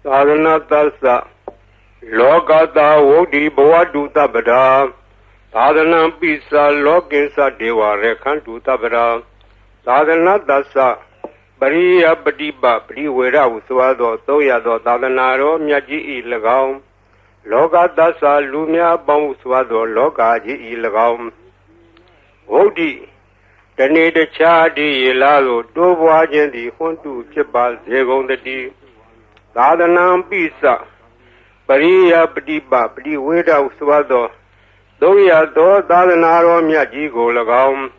Sadhana Tassa Lokata Wodi Bhavadu Tabada Sadhana Pisa Lokinsa Deva Rekhantu Tabada Sadhana Tassa Bariya Padiba Priwera Uswado Toyado Sadhanaro Myaji Ilagam Lokata Sa Lumya Bamuswado Lokaji Ilagam Wodi Tane the Chadi Lalo Dowajan the Hontu Chibal Zegondati Sadhanam Pisa Pariya Padiba Priwera Uswado Doya Do Sadhanaro Myaji Golagam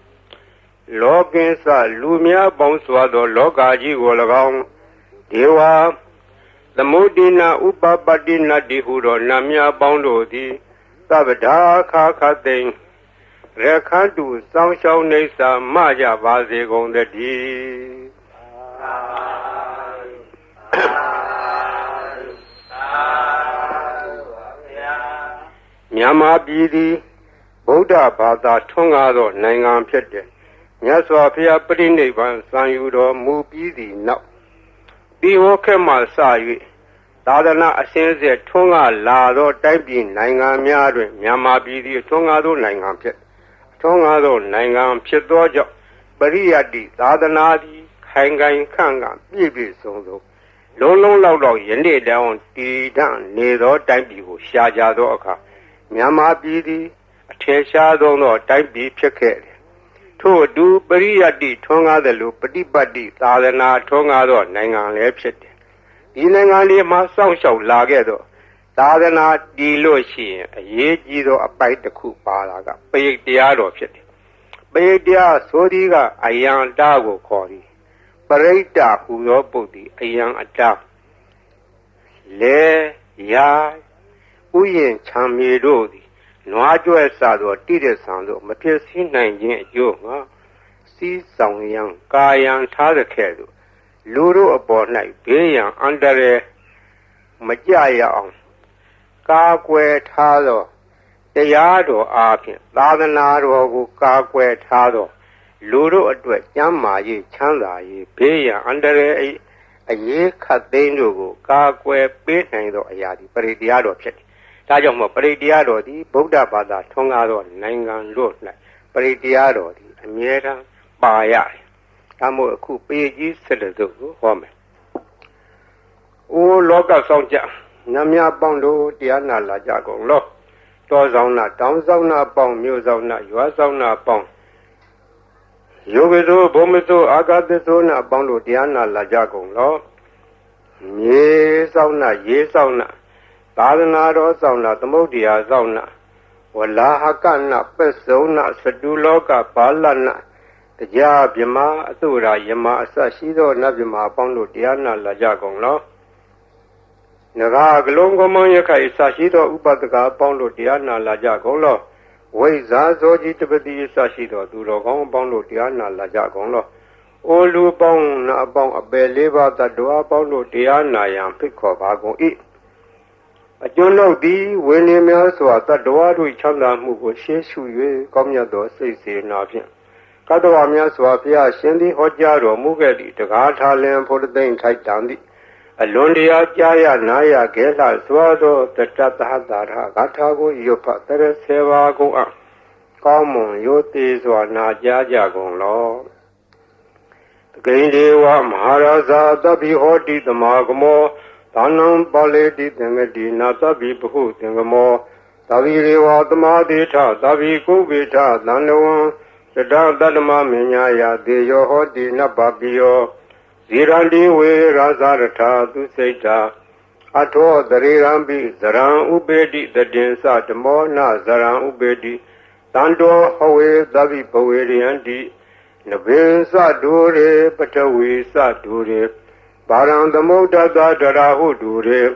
Lokinsa Lumya Bamuswado Lokaji Golagam Deva The Mudina Upapadina Dihuro Namya Boundodi Sabada Kakating Rekhantu Samshau Nesa Maja Vaze Gondadi Nyama Bidi Buddha Bada Tongado Nangan Pete Nyaswa Pia Prindivan Sanyudo Mubidi Now Biwoke Sayi Sadhana Asense Tonga Lado Taipi Nangan Miadu Nyama Bidi Tongado Nangan Pete Tongado Nangan Petojo Bariadi Sadhanadi Hangan Kanga Bibi Sondo Lolo Laudo Yende down Tidan Nedo Taipi Shajado Oka Nyama Bidi Ateshado no Taipi Peke To do Bariadi Tonga the Lupati Badi Sadhana Tongado Nangan Lepset Inangani Masang Shao Lagedo Sadhana Diloshi Yejido a bite the Kupalaga Pay Diado Pit Pay Dia Sodiga Ayan Dago Kori Pareta Hudo Bodi Ayan Atta Le Ya Uyen Chamidodi Noajo Sado Tide Sando Matesi Nanjin Jonga Si Song Yang Kayan Tadakedo Luro upon night Bayan under Majaya on Kakwe Tado Tayado Akin Ladanaro Kakwe Tado Luro Adwet Yamayi Chandayi Bayan under a ye Katendo Kakwe Betando Ayadi Peridiado Pet Tajamo Peridiado di Buddha Bada Tongado Nangan Road Peridiado di Amiera Bayai Tamo Kupeji Sedazo Home O Loka Sonja Namya Bondo Diana La Jago Lo Tozona Down Zona Bong Musona Yuazona Bong Yogizo Bomizo Agadezona Bondo Diana La Jago Lo Ye Sauna Sadhana Sauna Tamodia Sauna Wala Hakana Pesona Saduloka Palana The Jab Yama Atura Yama Sashido Nabima Bondo Diana La Jago Lo Naga Glongo Manyaka Sashido Upataka Bondo Diana La Jago Lo Weza Zoji Tibeti Sashido Durogong Bondo Diana La Jago Lo Olu Bong Na Bong Abeliva Tadua Bondo Diana Yam Pico Bago E A Jono D William Swata Doa Chanda Mugo Sheshu Comyado Sisi Napian Kadoamia Swapia Shendi Hojaro Mugadi the Gata Lamb for the Dane Taitandi Alondia Jaya Naya Gela Swado the Tatahadara Gatago Yopa Tereseva Go up Common Yotis or Naja Gon Law Grindewa Maharaza Dabi Hoti the Magamo Tanam Baleti Tengadi Natabi Puhu Tengamo Tavirewa Tamadita Tavi Kubita Tanawan Sada Dadama Minyaya Deyo Hoti Nababio Zirandi We Razarata Duseta Ato Darirambi Zaran Ubedi the Densa Tamona Zaran Ubedi Tando Hawe Davi Paweri Andi Nabin Sadure Patawi Sadure Barang the Moda Darahu Dure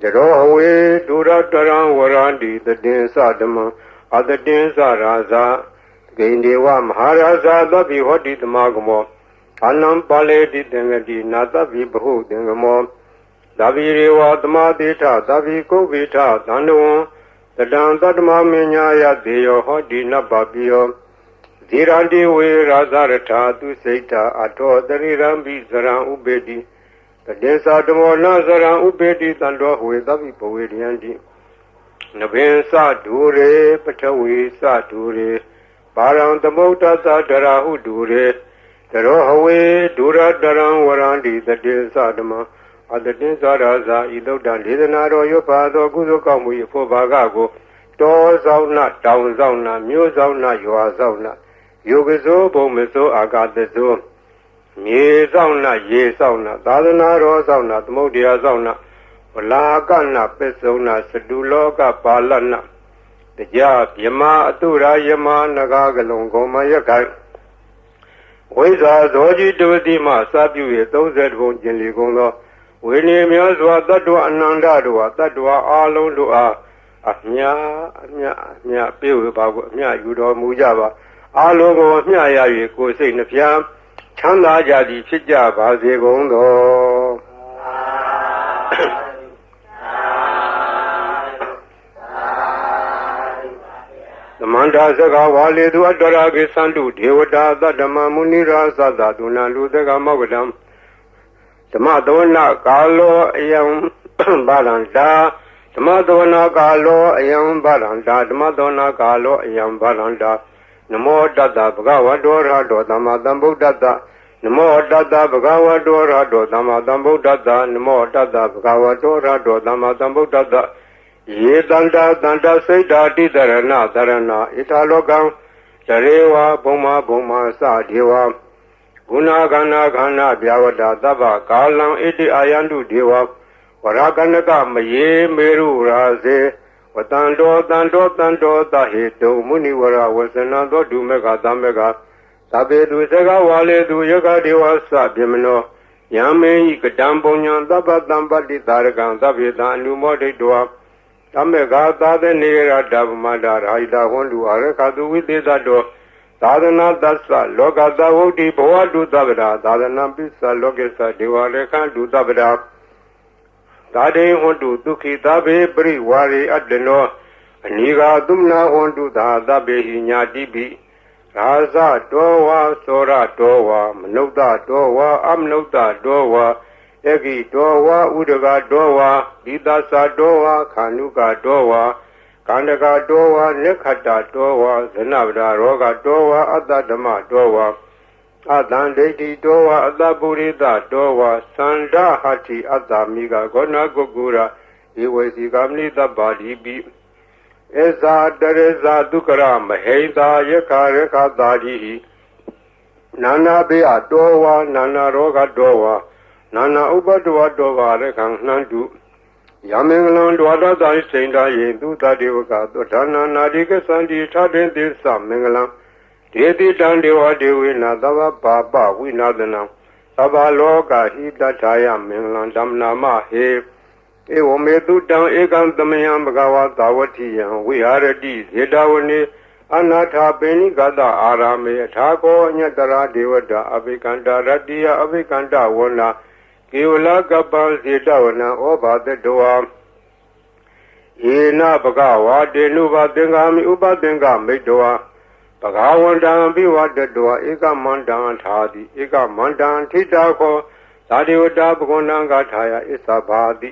Jero Dura Daran Warandi the Densa Dama other Densa Raza Gaindewa Maharaza Davi Hoti the Magamo Anam Pale di Dengadi Nata Vibahu Dengamo Davirewa Damadita Davi Kovita Tando the Dantadma Minyaya Deo Hoti Nababio Zirandi We Razarata Duseta Ato Darirambi Zaran Ubedi တေသာဓမ္မောနာဇရံဥပေတိတံတော်ဝေသဗ္ဗိပဝေရယံတိနဗင်္စဒူရေပထဝီစဒူရေပါရံသမုဒ္ဒသဒရာဟုဒူရေတရောဟဝေဒူရတရံဝရန္တိတတေသဓမ္မအတတိသရာဇာဤသုဒ္ဓံဒေသနာတော်ရွတ်ပါသောကုသိုလ်ကောင်းမှု၏ဖို့ဘာကကိုတောဆောင်နာတောင်ဆောင်နာမြို့ဆောင်နာရွာဆောင်နာယုဂဇောဘုံမဇောအာဂတဇောမြေဆောင်နာရေဆောင်နာသာသနာတော်ဆောင်နာသမုဒ္ဒရာဆောင်နာဝလာကနာပစ္စုံနာစတုလောကပါလနာတရားမြမအတုရာယမနဂါကလုံကောမယခိုင်ဝိဇာဇောကြီးတဝတိမှစပြု၍30ဘုံကျင်လီကုန်သောဝိနည်းများစွာတတ္တဝအနန္တတို့ဟာတတ္တဝအာလုံးတို့အားအမြပြေဝေပါကိုအမြယူတော်မူကြပါအာလုံးကိုအမြရ၍ကိုယ်စိတ်နှဖျားချမ်းသာကြသည်ဖြစ်ကြပါစေကုန်သောသမန္တာစကားဝါလေသူအတ္တရာကိသန္တုဒေဝတာသတ္တမမုနိရာသသဒုဏလူသကမောကတံဓမ္မသဝနာကာလောအယံဘာလန္တာဓမ္မသဝနာကာလောအယံဘာလန္တာဓမ္မသဝနာကာလောအယံဘာလန္တာနမောတတ္တဗဂဝတောရဟတောသမ္မာသမ္ဗုဒ္ဓတ္တနမောတတ္တဗဂဝတောရဟတောသမ္မာသမ္ဗုဒ္ဓတ္တနမောတတ္တဗဂဝတောရဟတောသမ္မာသမ္ဗုဒ္ဓတ္တယေတန္တာတန္တစိတ်ဓာတိတရဏတရဏဣထာလောကံတရေဝဘုံမာစဒေဝဂုဏခန္ဓာခန္ဓာဗျာဝတ္တသဗ္ဗကာလံဣတိအာယန္တုဒေဝဝရကနကမယေမေရုရာစေဝတန္တောသဟေတုမုနိဝရဝဇနသောဒုမေကသမကသဗ္ဗေတုစကဝါလေတုယကဒေဝသဗေမနောယံမေဟိကတံပုညံသဗ္ဗတံပတိတာရကံသဗ္ဗေတံအနုမောဒိတောသမကသာသနေရတဗမတာရာဟိတာဟွန်တုအရခတုဝိသေသတောသာသနာတသလောကသဝုဒ္ဓိဘဝတုသဗ္ဗရာသာသနာပိစ္ဆလောကေသဒေဝရေခန္တုသဗ္ဗရာသာဒေဟွန်တုဒုက္ခိသဗ္ဗေပရိဝါရေအတ္တနောအနိဃာသုမနာဟွန်တုသာသဗ္ဗေဟိညာတိပိရာဇတောဝါသောရတောဝါမနုဿတောဝါအမနုဿတောဝါဧကိတောဝါဥဒကတောဝါဒိသသတောဝါခန္ဓုကတောဝါကန္တကတောဝါနိခတ္တတောဝါဇနဗဒရောဂတောဝါအတ္တဓမ္မတောဝါအတံဒိဋ္ဌိတောဝါအတ္တပုရိသတောဝါသန္ဓဟတိအတ္တမိကဂောဏကုကုရဧဝေစီကမနိတ္တပါဠိပိဧဇာတရဇာဒုက္ခရမဟိတာယခရခတာတိနာနာဘေအတောဝါနာနာရောဂတောဝါနာနာဥပတ္တဝတောဝါရခံနှံတုယမင်္ဂလံဒွါဒသာစိန္ဒယေသူတတေဝကသုဒ္ဓနာနာတိကသန္တိထတေသစ္စမင်္ဂလံဒေတိတံဒေဝဒေဝေနသဗ္ဗပါပဝိနာသနံသဗ္ဗလောကဟိတထာယမင်္ဂလံဓမ္မနာမဟေဧဝမေတုတံဧကံသမယံဘဂဝါသာဝတိယံဝိဟာရတိဇေတဝနေအနာထာပိဏိကတအာရမေအထာကောညတရာဒေဝတာအဘိကန္တရတ္တိယအဘိကန္တဝနာကေဝလကပ္ပဇေတဝနံဩဘာတတောယေနဘဂဝါတေနုဘသင်္ကာမိဥပသင်္ကာမိတောဘဂဝန္တံပိဝတတောဧကမန္တံထာတိဧကမန္တံထိတာခောသာဒေဝတာဘဂဝန္တံဂါထာယဣသဘာတိ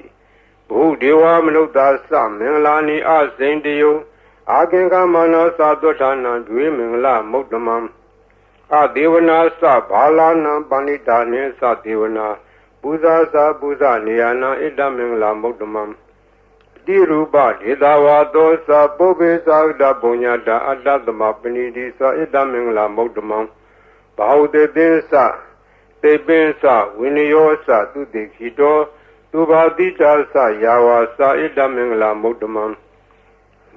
ဘုဒေဝမနုဿသမင်္ဂလာနိအစိန်တယုအာကင်္ဂမနောသာသုဋ္ဌာနံဒွေမင်္ဂလမုဒ္ဓမံအဒေဝနာသဘာလာနံပဏိတာနေသဒေဝနာပူဇာသာပူဇာနေယနာဣတမင်္ဂလာမုဒ္ဓမံတိရူပဒေသာဝါသောသပုပ္ပေသာဒပုညတာအတ္တသမပဏိတိသဣတမင်္ဂလာမုဒ္ဓမံဘာဟုတေသင်္စတေပင်္စဝိနယောသသူတိခိတောသူဘာတိတာသယာဝါသဣတမင်္ဂလာမုဒ္ဓမံ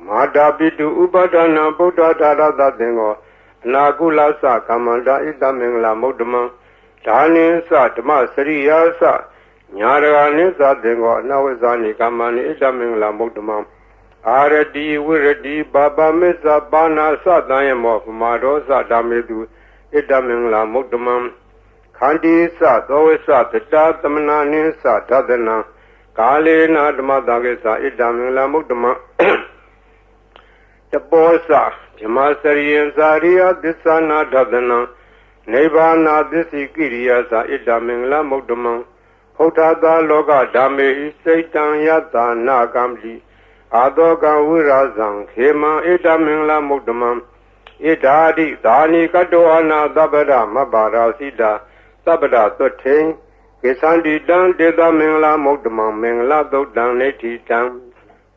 မာတာပိတုဥပဒနာဗုဒ္ဓဓာရသသင်္ဃောအနာကုလသကမ္မန္တာဣတမင်္ဂလာမုဒ္ဓမံဒါနိသဓမ္မစရိယာသညာရဂနိသသင်္ဃောအနဝဇာနိကမ္မနိဣတမင်္ဂလာမုဒ္ဓမံအာရတိဝိရတိဘာပမစ္ဆပါဏာသတံယမောပမာရောသဓမ္မေတုဣတမင်္ဂလာမုဒ္ဓမံခန္တိသသောဝိသတတသမနာနိသဒသနံကာလေနဓမ္မတကေသဣတမင်္ဂလာမုဒ္ဓမံတပောသဓမ္မစရိယံဇာရိယသစ္ဆာနာဒသနံနိဗ္ဗာနာသစ္စိကိရိယာသဣတမင်္ဂလာမုဒ္ဓမံ Hotata loga dame Satan yata na gamli Adoga wirazang Hema edamingla mudamam Idadi dani kadoana dabada mabara sida Sabada toting Kesandi dan deda mingla mudamam mingla dodan neti tang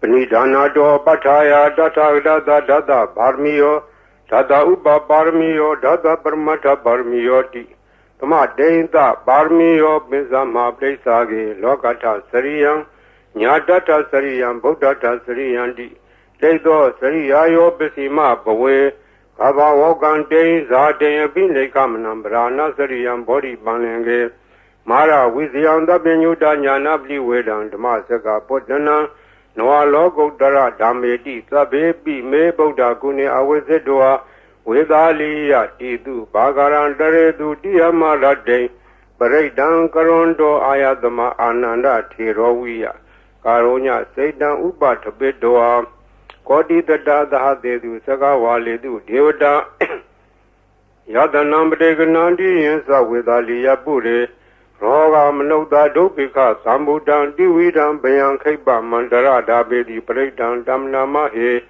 Panidana do pataya data dada dada barmiyo Dada uba barmiyo dada parmata barmiyo ti Tama deinta barmiyo bizama plesage lokata sariyang Nyadata sariyang buddhata sariyang di Dedo sariyayo bisima bawe Kaba wogan dein zaden bine kamanam brana sariyang body banenge Mara wiziyang da binyuda nyana bli wedang dama saka potana Noa logo dara damedi sabe bi me buddha kune awezedwa Vedaliya tidu bagaran daredu diyamarade Paredan karondo ayadama ananda thiroviya Karonya seidan upatabedwa Kodi dada dahadedu sagawaledu devada Yadanam deganandi yensa vedaliya pure Roga manauda dopika sambudan dividam bayan khaiba mandara dabedi paredan damnama he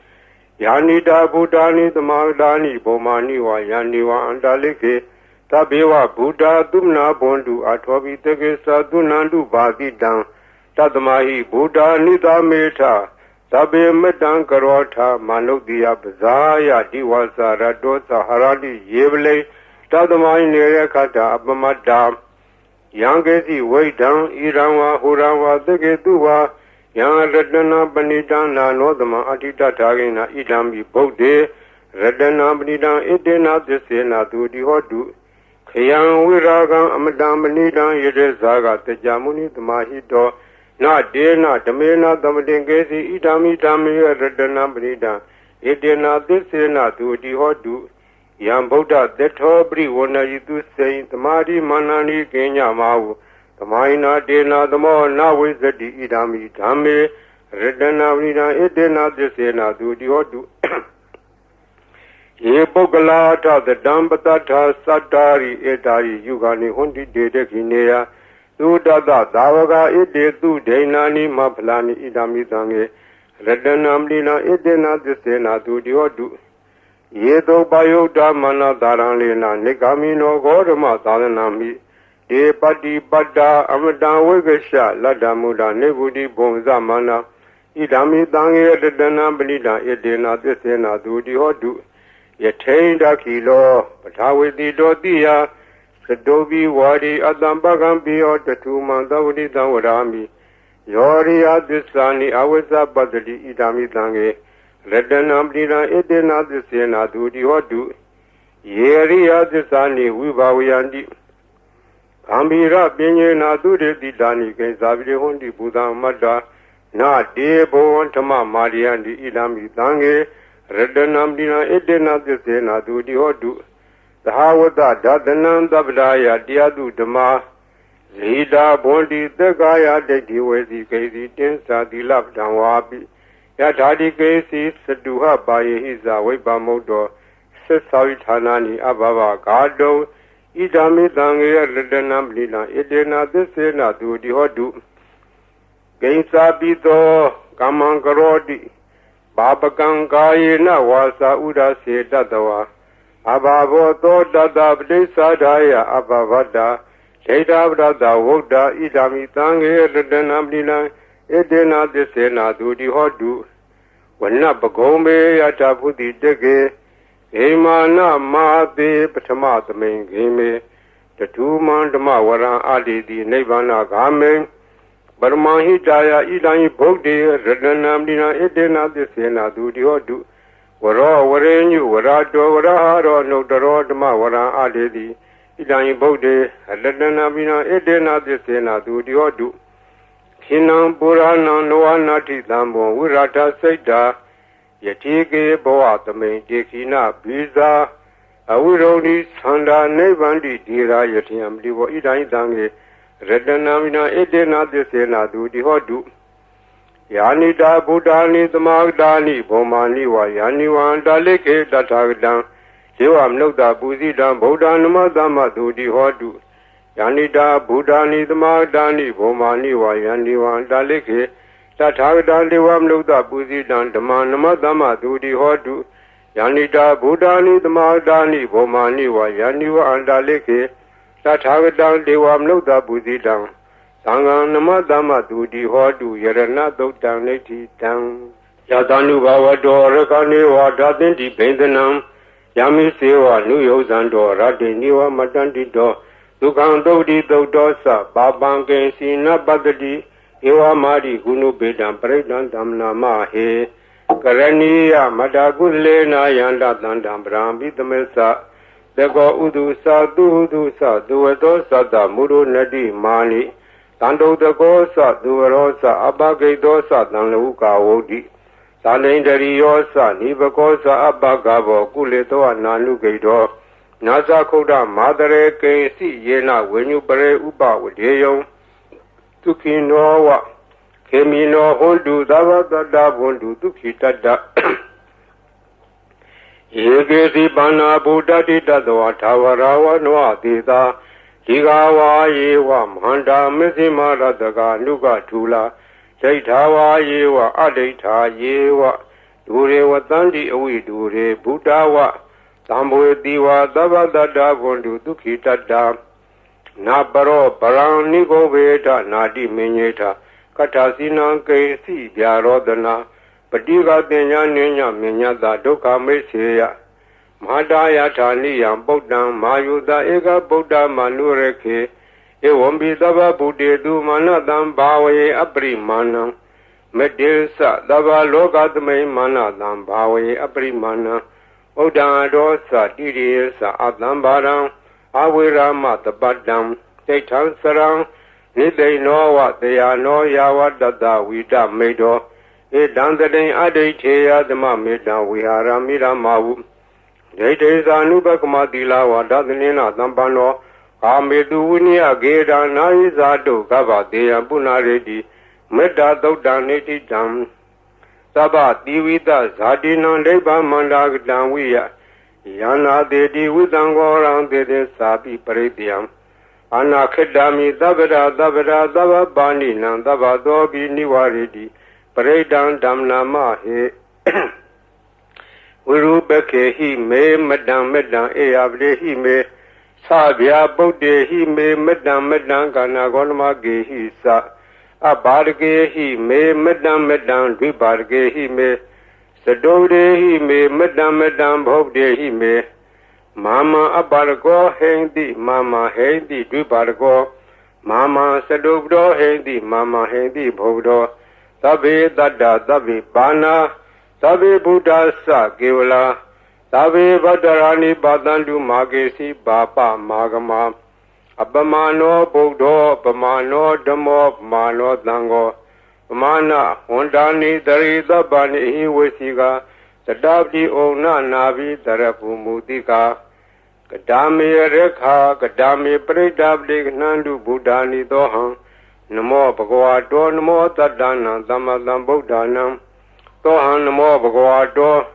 Yanida Buddhani Tamadani Bomani wa Yaniwa Andaleke Tabewa Buddha Dumna Bondu Atwabi Tegesa Dunandu Badidan Tadamahi Buddha Nida Meta Tabe Medan Karota Manodia Bazaya Diwasa Radosa Haradi Yevle Tadamai Nerekata Abamada Yangesi Waidan Iranwa Hurawa Tegeduwa Yang Radana Banidana Nodama Atita Tagina Idambi Bode Radana Banidan Edena Desena Dudi Hodu Kayang Wiragan Amadam Banidan Yedezaga Tejamuni Damahido Na Dena Damena Damadengesi Idami Dami Radana Banidan Edena Desena Dudi Hodu Yang Boda Detobri Wana Yidu Saint Tamadi Manani Kenya Mau Tamaina dena damo na wizadi idami dhame Redana vina edena desena dudi hodu Ye bogalata the dambata satari edari yugani hundi dede kineya Dudada davaga ede du denani mapalani idami dhange Redana vina edena desena dudi hodu Ye do bayoda mana daranlena nigamino godama dharanami De pati pada amadan wegesha lada muda nebudi bonza mana idami dange redana balida edena desena dudi hodu yateinda kilo patawiti dotiya sadobi wadi adambagan biyo tatu mandawdi dawarami yoriya disani awesa badali idami dange redana balida edena desena dudi hodu yeriya disani wibawiyandi Ambira Pinyena Dudi Dani Gazabi Hundi Buddha Mada Na Debo Tama Mariandi Idami Dange Redanam Dina Edena Desena Dudi Hodu The Hawada Dadanan Dabdaya Diadu Dama Zida Bondi the Gaya de Diwazi Gazi Tensa Dilab Danwabi Yatadi Gazi Saduha Baye Hiza Weba Modo Sesavitanani Ababa Gado Idami Dange Redanam Lina Edena Desena Dudi Hodu Gainsa Bito Kamangarodi Babagangaina Wasa Uda Se Dadawa Ababo To Dadabde Sadaya Abavada Shedabda Woda Idami Dange Redanam Lina Edena Desena Dudi Hodu Wana Bagome Yataputi Dege Emana Mate Patamatame Game, the two mandama waran Ali di Nevana Game, Barmahi Daya Idani Bogde, Redanam Dina Edena Desena Dudi Hodu, Wara Warenu, Warado, Waraharo, no Dorodama waran Ali di Idani Bogde, Redanam Dina Edena Desena Dudi Hodu, Kinam Burana Noanati Lambo, Wirata Seda. Yatige Boatame, Dekina, Biza, Awironi, Sanda, Nevandi, Dira, Yatiam, Divo Idai Dange, Redanamina, Edena, Desena, Dudi Hodu, Yanida, Budani, the Magdani, Bomani, Wayaniwan, Daleke, Datagdan, Jewam Nogda, Buzidan, Bodan, Madama, Dudi Hodu, Yanita Buddhani Dhamadani Bhomani Vayani Vandalike Tathagata Devam Lukta Puzidan Dhamanama Dudi Hodu Yanita Buddhani Dhamadani Bhomani Vayani Vandalike Tathagata Devam Lukta Puzidan Sangan Namadama Dudi Hodu Yarana Doktan Neti Tang Yatanu Bhavado Rakani Vadatinti Bendanam Yami Seva Nuyo Zando Radiniwa Matandido Dukan Dodi Dodosa Babanke Sina Badadi Ewa Mari Gunu Bedan Predan Damna Mahe Karaniya Madagulena Yanda Dandam Brambi Tamesa Dego Udusa Dudusa Duedosa Da Muru Nadi Mani Tando Degosa Duerosa Abage Dosa Danluka Wodi Salendari Yosa Nibakosa Abagabo Kuleto Nanu Gado Nasa Koda Madare Kesi Yena when you pray Uba with Yeyon Tukinowa Kemino Hondu Dava Dada Hondu Tukitada Yegesi Bana Buddha Dida Tawarawa Noa Dida Tigawa Yewa Manda Mizima Radaga Nuga Tula Jaitawa Yewa Adeta Yewa Dure Watandi Awi Dure Buddhawa Tambu Diwa Dava Dada Vondu Dukita Nabaro Baran Nigo Veda Nadi Minyeta Katasina Kesi Byarodana Padiga Denya Nenya Minyada Doka Meseya Madaya Tani Yam Bodam Mayuda Ega Boda Manureke Ewombi Dava Bude Du Manadam Bawe Abri Mana Medilsa Dava Logadme Manadam Bawe Abri Mana Oda Dosa Didisa Adambaram Awira Matabadam Tetan Sarang Nide know what they are no Yawa Dada Vida Medo E Dandadin Adetea the Mamida we are Amira Mawu Date is Anubakumadila Wadadanina Dambano Kamedunia Geda Naizado Gava Dea Bunaredi Meda Dodaneti Dam Saba Divida Zadina Leba Mandag Danwia Yana Dedi Widangoran Dede Sabi Parediam Anna Kedami Davada Davada Dava Bani Nandava Dobi Niwaredi Paredan Damna Mahe Urubeke he me Madam Medan Eavle he me Sabia Bode he me Madam Medan Ganagonma Ge he sa Abarge he me Madam Medan Dubarge he me Sadode he me Madam Medan Bode he me Mama Abargo Hendi Mama Hendi Dubargo Mama Sadobdo Hendi Mama Hendi Bodo Tabe Dada Tabe Bana Tabe Buddha Sa Gevla Tabe Vadarani Badandu Magesi Bapa Magama Abamano Bodo Bamano Damo Mano Dango Mana Hondani Darida Bani Wesiga Tadabdi Ona Navi Darapu Mudika Kadami Rekha Kadami Predabdi Nandu Buddhani Dohan Namo Bhagavato Namo Tadana Damadam Buddhanam Tohan Namo Bhagavato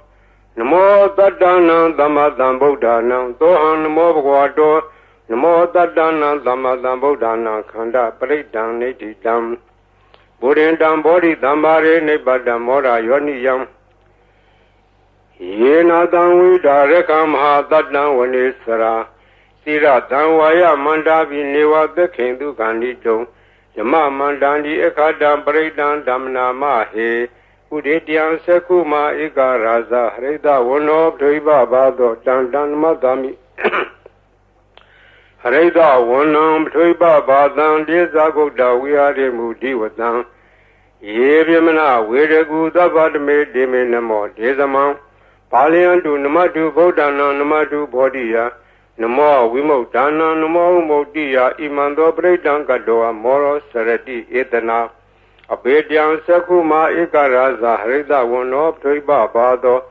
Namo Tadana Damadam Buddhanam Tohan Namo Bhagavato Namo Tadana Damadam Buddhana Khanda Paridan Neti Dam Buddhindam Bodhi Dambare Nebadam Mora Yoniyam Yena Danwi Darekam Ha Tadam Vanesara Sira Danwaya Mandavi Neva Bekendu Gandito Yama Mandandi Ekadam Paridan Damna Mahe Udetian Sekuma Ika Raza Hareda Wono Driba Bado Dandan Madami Hareda Wono Driba Badan Dezago Dawiade Mudi Wadan Yevimana Wedegu Dabadme Demenamo Dezaman Palian do Namadu Bodana Namadu Bodia Namo Wimo Dana Namo Modia Imando Bredan Gadoa Moro Sarati Etana Abedian Sakuma Ikaraza Hareda Wono Triba Bado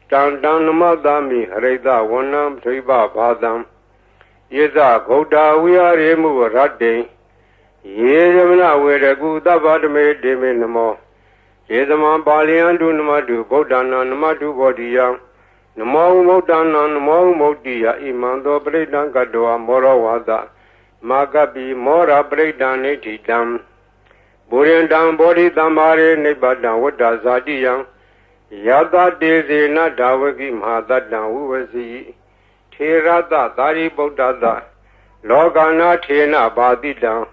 Dandan Namadami Hareda Wonam Triba Badam Yeza Goda we are Emu Radde Yezamana Wedegu Dabadme Demenamo Yezaman Balian do Namadu Bodana Namadu Bodia Namo Modana Namo Modia Imando Bredan Gadoa Moro Wada Makapi Mora Breakdown Nititam Burin down body tamare nibada wada zadiyam Yada deze na dawagi mada dan uwasi Thirada dari bodada Logana thena badidan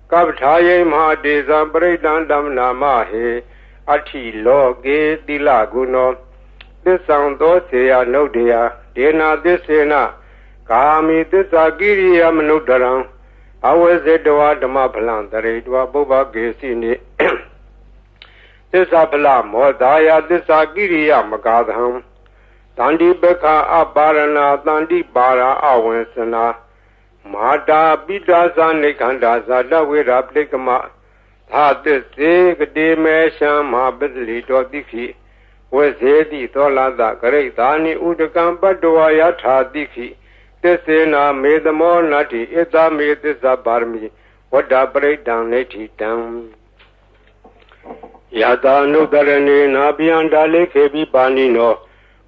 Kabthaye ma deza breakdown dam nama he Ati loge dilaguno Disang doseya nodeya Dena desena Kami desagiriya manudarang Awazedwa dhamma phalan taredwa bubba gesini Tissa phala modaya tissa kiriya magadham Tandi bekha aparana tandi para awansana Mata bidasa nikhanda dawira plikama Thatisse gade mesha mahabidli dikhi Wazedi tolada kareitani udakam padwa yatha dikhi Tisena medamo nati ita medisa barmi Wada breakdown neti tam Yada nudarani nabiyanda lekhebi bani no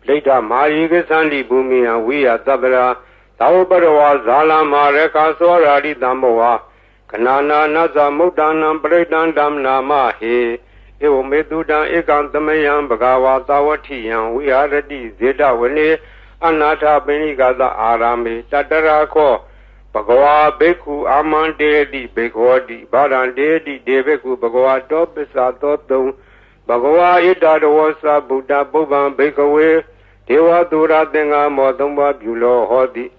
Plita mari gesandi bhumiya viya tabra Tavaparawa zala mareka swaradi damboha Kanana nasa muddanam breakdown dam nama he Evo medudan ekantamayam bhagava tavatiyam vihārati zeta vane Anatha Benigada Arame Tatarako Bhagava Bhikkhu Amandedi Bhagavati Bharandedi Deveku Bhagava Topisa Totum Bhagava Idadawasa Buddha Bhuvan Bhikkhave Deva Dura Denga Modumba Bhulo Hodi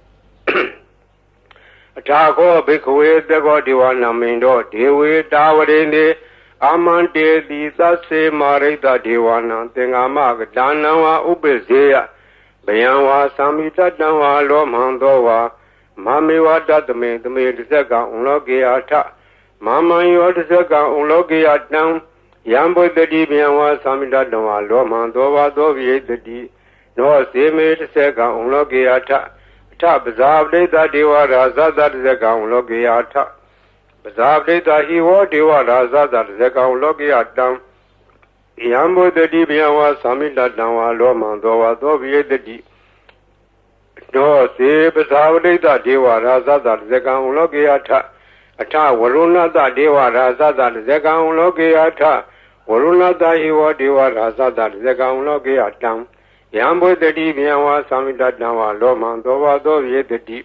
Athako Bhikkhave Dego Deva Namindo Dewe Davarene Amandedi Tase Marita Devana Dengama Danawa Ubezeya Bayanwa Samita Danwa Lomandowa Mamiwa Datame the Medisaka Unlogiata Mama Yodisaka Unlogiatam Yambo the Dibianwa Samita Danwa Lomandowa Dovi the D No Seme Seka Unlogiata Tap Zabde the Deva Raza that Zeka Unlogiata Zabde the Hiwo Deva Raza that Zeka Unlogiatam Yambo the Dibianwa Samita Danwa Lomandowa Dovi the D No se Basavade the Deva Raza that Zeka Unlogiata Ata Varuna the Deva Raza that Zeka Unlogiata Varuna the Hiwa Deva Raza that Zeka Unlogiatam Yambo the Dibianwa Samita Danwa Lomandowa Dovi the D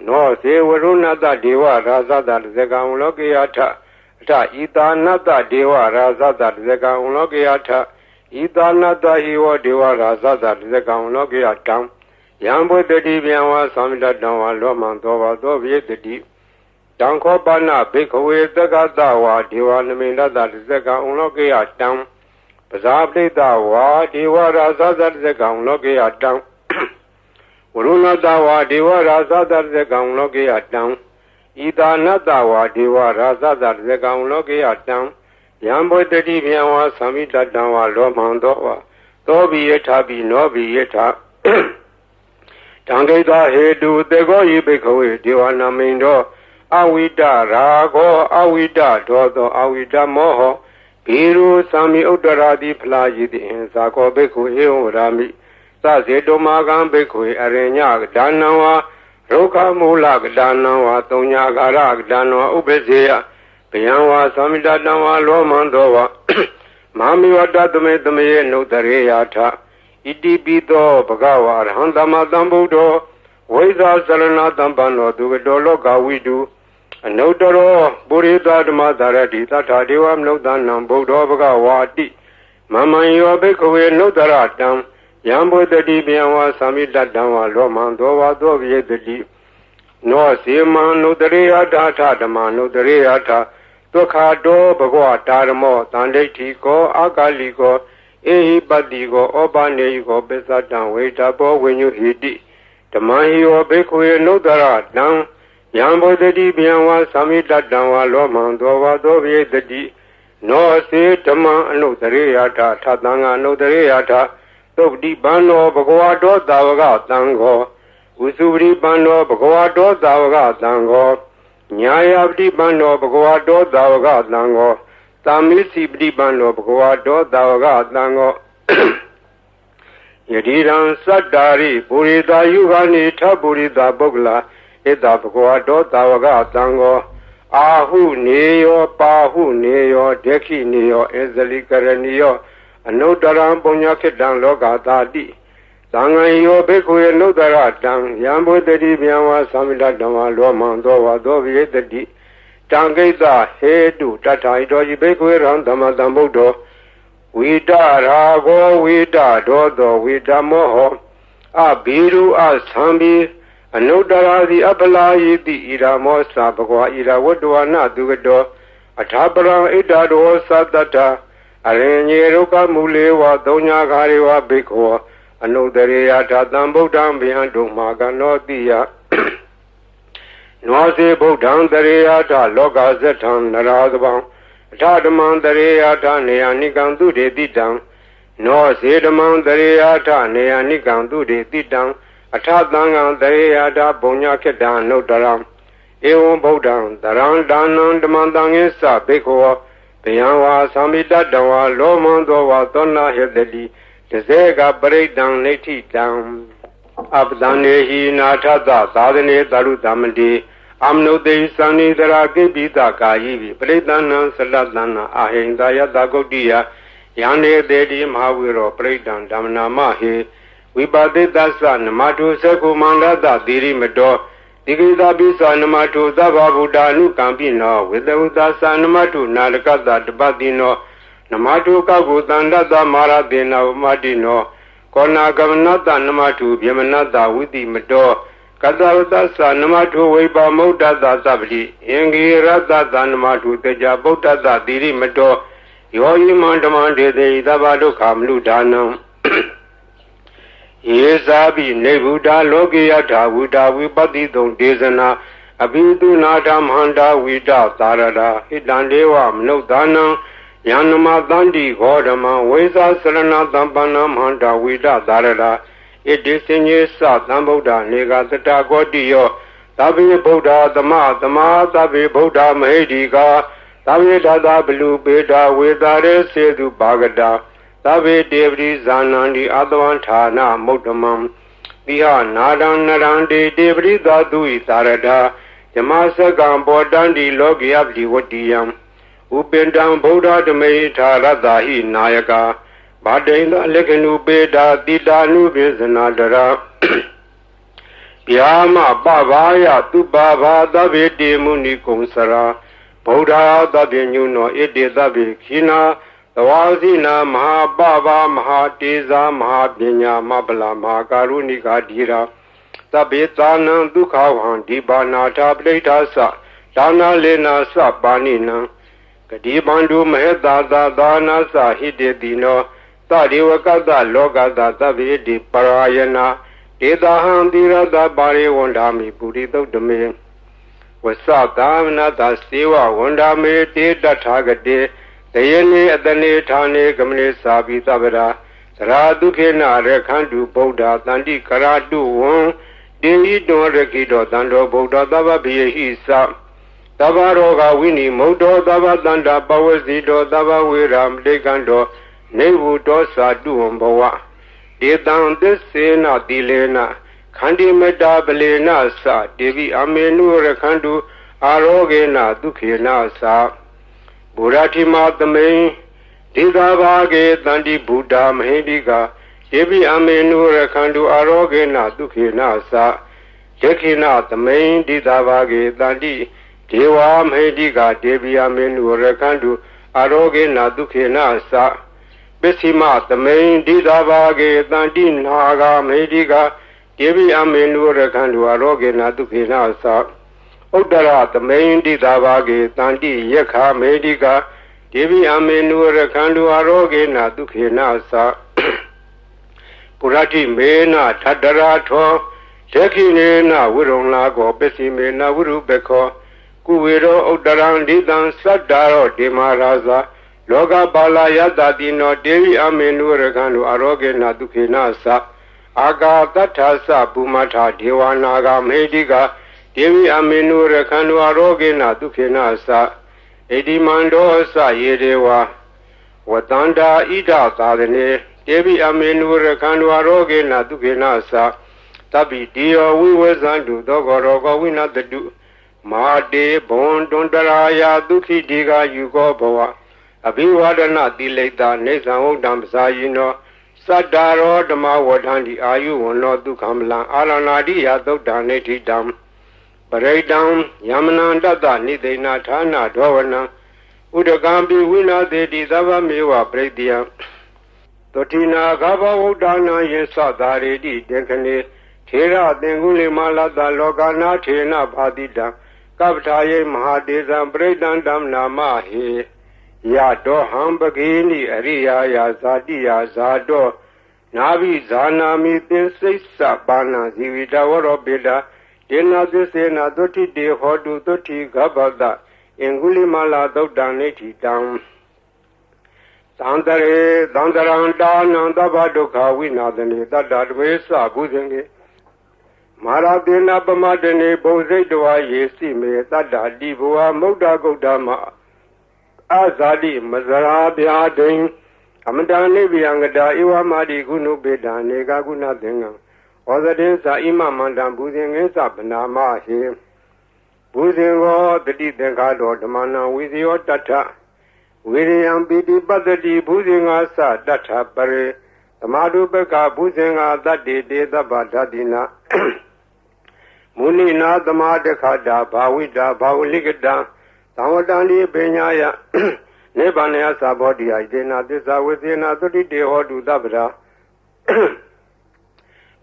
No se Varuna the Deva Raza that Zeka Unlogiata Ta Idanata Deva Raza that Zeka Unlogiata Idanata Hiwa Deva Raza that Zeka Unlogiatam Yambo the Dibianwa Samita Danwa Lomandowa Dovi the D Danko Bana Bhikkhawe Dagadawa Deva Namina that Zeka Unlogiatam Bazabde Dawa Deva Raza that Zeka Unlogiatam Varuna Dawa Deva Raza that Zeka Unlogiatam Idanadawa Deva Raza that Zeka Unlogiatam Yambo the Dibianwa Samita Danwa Lomandowa Dovi Yetabi Novi Yeta Tangeda Hedu Dego Yibikawe Deva Namindo Awida Rago Awida Dodo Awida Moho Piru Sami Udaradi Plajidi in Sako Beku Eorami Sazedo Magan Beku Arenya Danawa Roka Mulak Danawa Tonya Garak Danawa Ubezea Piyanwa Samida Danawa Lomandowa Mami Wadatame Dame no Dareata Iti Bito Bhagava Arhandama Dambudo Vaiza Salana Dambano Dugadolo Gawidu Anotaro Burida Madarati Tata Devam Nodanam Budo Bhagavati Mama Yobekwe Nodaratam Yambo the Dibianwa Samita Dama Lomandova Dovi the D No Sima Nudareata Tadama Nudareata Tokado Bhagwa Taramo Tandetiko Akaliko Ehi Badigo Obanego Besatan Waitabo when you hit it. The Mahio Bekwe Nodara down Yambo the Dibianwa Samita Danwa Lomandova Dovi the D No se Tama Nudareata Tatanga Nudareata Tokdi Bano Bhagwado Davaga Tango Usuri Bano Bhagwado Davaga Tango Nyayabdi Bano Bhagwado Davaga Tango Tamisi Bano Bhagwado Davaga Tango Yadiran Sadari Burida Yugani Taburida Bogla Ita Bhagavato Tavaga Tango Ahu Neo Pahu Neo Deki Neo Ezali Karanio Anotaram Ponyaketan Logatadi Sangayo Bekuya Notaratan Yambo Dedi Biawa Samida Dama Lomando Wadovi Dedi Tangeta Hedu Tata Idoji Bekuya Randama Dambudo Wita Rago Wita Dodo Wita Moho Abiru Asambi Anodara Apala Yidi Ira Mosa Bagua Ira Wadwana Dugado Atabara Idado Satata Arenye Roka Mulewa Donya Garewa Beko Anodarea Tatambo Dam Biandu Maganotia Noise Bodan Dareata Loga Zetan Narazabang Tadaman Dareata Neanigandu de Didang No Sedaman Dareata Neanigandu de Didang Atadanga Dareata Bonya Kedan no Daram Eon Bodan Daran Danan Demandang Esa Beko Pianwa Samida Dawa Lomandowa Donna Hedeli Tezega Breakdown Nati down Abdanehi Natada Sadane Daru Damadi Amno de Sani Daraki Bita Kayi Breakdown Saladana Ahindaya Dagodia Yane Dedi Mahawiro Breakdown Damna Mahi Wibade Dasa Namatu Sekumanda da Diri Medo Digida Bisa Namatu Dababuda Nu Campino with the Udasa Namatu Nalakada Badino Namatu Kagutanda da Maradina Madino Kona Gavanata Namatu Yamanada with the Medo Kadavdasa Namatu Weba Moda da Sabli Yengi Rada Namatu Teja Bota da Diri Medo Yoyi Mandamande de Dabado Kamlu Danam Yesabi Nebuda Logiata Wuda Wipati Don Desana Abidu Nadam Handa Wida Tarada Hidandewa Mnodana Yanama Dandi Godama Weza Sarana Dampanam Handa Wida Tarada It is in Yesa Damboda Nega Tata Godio Tabi Boda Dama Tabi Boda Mahediga Tabi Dada Blue Beda Wedare Sedu Bagada Tabe Devri Zanandi Advantana Motamam Diha Nadan Narandi Devri Dadu Tarada Yamasa Gambo Dandi Logi Abdi Wadiam Upendam Boda Dame Taradahi Nayaka Badenda Lekenu Beda Didanu Bizanadara Yama Babaya Tubaba Dabe Demuni Konsara Boda Dabe Nuno Ede Dabe Kina Tawazina Mahababa Mahateza Mahabinya Mabala Mahakarunika Dira Tabetana Dukawan Dibana Tableta Sa Dana Lena Sabanina Kadibandu Maheda Dana Sa Hidedino Tadiwakada Logada Tabi Di Parayana Dedahan Dira da Bari Wandami Budito Dame Wasatana da Siwa Wandame Deda Tagade Tayane Adane Tane Gamne Sabi Tabara Saradukena Rekandu Boda Tandi Karadu Won Dei Don Rekido Dando Boda Dava Bihisa Tavaroga Winnie Modo Dava Danda Bawazido Dava Wiram Degando Nevu Dosa Duomboa Dedan Desena Dilena Kandi Meda Belena Sa Devi Amenu Rekandu Arogena Dukena Sa Burati Matame, Didavage, Dandi Buddha, Mahediga, Devi Amenu Rekandu Arogena Dukina Sa, Jekina the main Didavage, Dandi, Dewa Mahediga, Devi Amenu Rekandu Arogena Dukina Sa, Besima the main Didavage, Dandi Naga Mahediga, Devi Amenu Rekandu Arogena Dukina Sa. Udara the main Didavage, Tandi, Yeka, Mediga, Devi Amenu Rekandu Arogena Dukina Sa Purati Mena, Tadarato, Tekina, Wurunlago, Bessimena, Wurubeko, Kuwiro, Udaran, Didan, Sadaro, Demaraza, Loga Bala Yadadino, Devi Amenu Rekandu Arogena Dukina Sa Aga Tatasa, Bumata, Diwanaga, Mediga, Devi Amenu Rekandu Arogena Dukina Sa Edimando Sa Yedewa Watanda Ida Sadane Devi Amenu Rekandu Arogena Dukina Sa Tabi Dio Vivasandu Dogorogo Winatadu Mate Bon Dondaraya Duki Diga Yugo Boa Abiwadana Dileta Nesan Damsayino Sadaro Dama Wadandi Ayu Wono Dukamla Alanadi Yato Daneti Dam Paredam Yamananda Nidena Tana Dovana Udagambi Wina de Dava Mewa Predia Totina Gaba Udana Yesa Daredi Dekane Tera Denguli Malada Logana Tena Badida Kaptaye Mahadezam Bredan Dam Namahe Yato Hambagini Aria Yazadiya Zado Navi Zanami Sisa Bana Zivida Warobida Dena Desena Doti De Hodu Doti Gabada Enguli Mala Dodaneti Dam Dandare Dandaranda Nandaba Doka Winadane Dadadwesa Buzenge Mara Dena Bamadene Boze Doa Yesi Me Dada Divoa Moda Godama Azadi Mazara Biadin Amadane Biangada Iwa Madi Gunu Beda Nega Guna Denga Ozadensa Imamandam Buzing Sabanama He Buzingo the Dengado Damana with your data William Bidi Badadi Buzinga Data Pare Amadu Beka Buzinga that day the Badadina Munina the Madekada Bawida Bauligada Tawadani Benyaya Nebanea Sabodi Idena Disa within a 30 day or do Dabra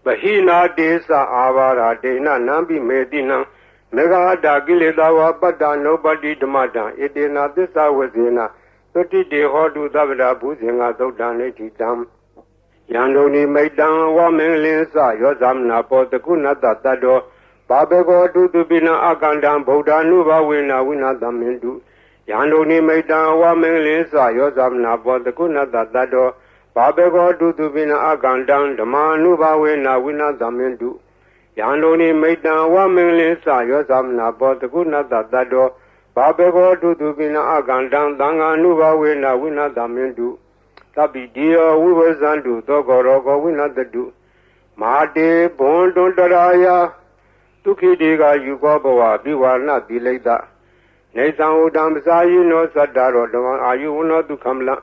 Bahina Desa Avara Dena Nambi Medina Mega Dagile Dawa Bada nobody Damada Edena Disa within a 30 day or do Dabra Buzinga Dodaneti Dam Yandoni Maidan Wamelisa Yozamna Potakunata Tado Babego to Bina Agandam Boda Nuba Wina Damindu Yandoni Maidan Wamelisa Yozamna Potakunata Tado Babego to Bina Agandam Damanuba Wina Damindu Yandoni Maidan Wamelisa Yozamna Potakunata Tado Babego to Bina Agandam Danga Nuba Wina Damindu Tabi Dio Vivazandu Dogorogo Winadadu Mate Bon Dondaraya Tuki Diga Yugobawa Biwana Dileda Nesan Udam Sayino Sadaro Dawan Ayuno Dukamla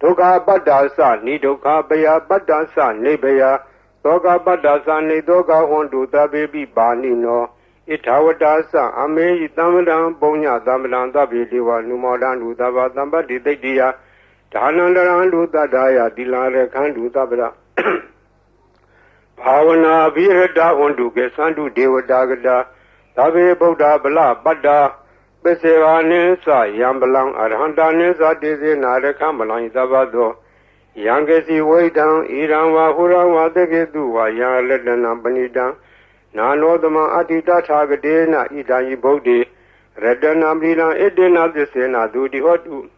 Toga Badasa Nidoka Baya Badasa Nebaya Toga Badasa Nidoga Hondu Tabi Banino Itawadasa Ame Itamadan Bonya Damadan Tabi Diwa Numodan Udava Damba Didia Tanandarandu Dadaya Dilare Kandu Tabra Pavana Virada Undu Gesandu Devadagada Tabe Boda Bala Bada Beseva Nesa Yambalang Arhanda Nesa Dese Narekamalang Zabado Yangesi Waidan Iranwa Hurawa Degeduwa Yang Ledana Banida Nanodama Adita Tagadena Idayi Bodi Redana Mila Edena Desena Dudi Hotu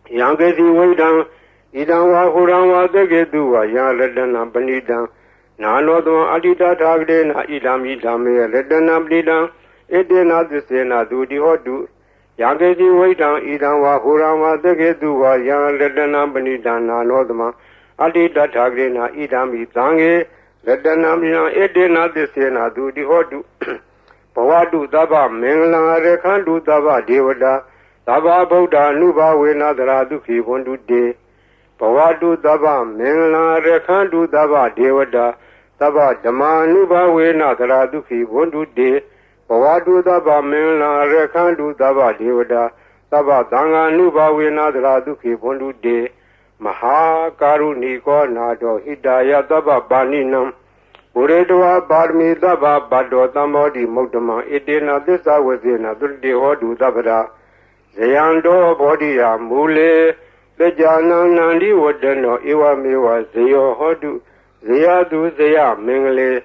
Yangesi Waidan Idanwa Hurawa Degeduwa Yang Ledana Banida Nanodama Adita Tagadena Idami Dame Redana Blida Edena Desena Dudi Hotu Yangesi Waidan Idanwa Hurawa Degeduwa Yang Ledana Banida Nanodama Adita Tagadena Idami Tange Redana Blida Edena Desena Dudi Hotu Pawadu Daba Mengla Rekandu Daba Devada Daba Boda Nuba Wena Daraduki Wondu De Pawadu Daba Mengla Rekandu Daba Devada Daba Dama Nuba Wena Daraduki Wondu De Pawadu Daba Mengla Rekandu Daba Devada Daba Danga Nuba Wena Daraduki Wondu De Maha Karuni Ko Nado Hidaya Daba Baninam Uredwa Barmi Daba Bado Tamodi Mokdama Edena Disa Wazina Dulde Hodu Dabada Zayando Bodia Mule Bejana Nandi Wadano Iwa Miwa Zayo Hodu Zayadu Zaya Mingle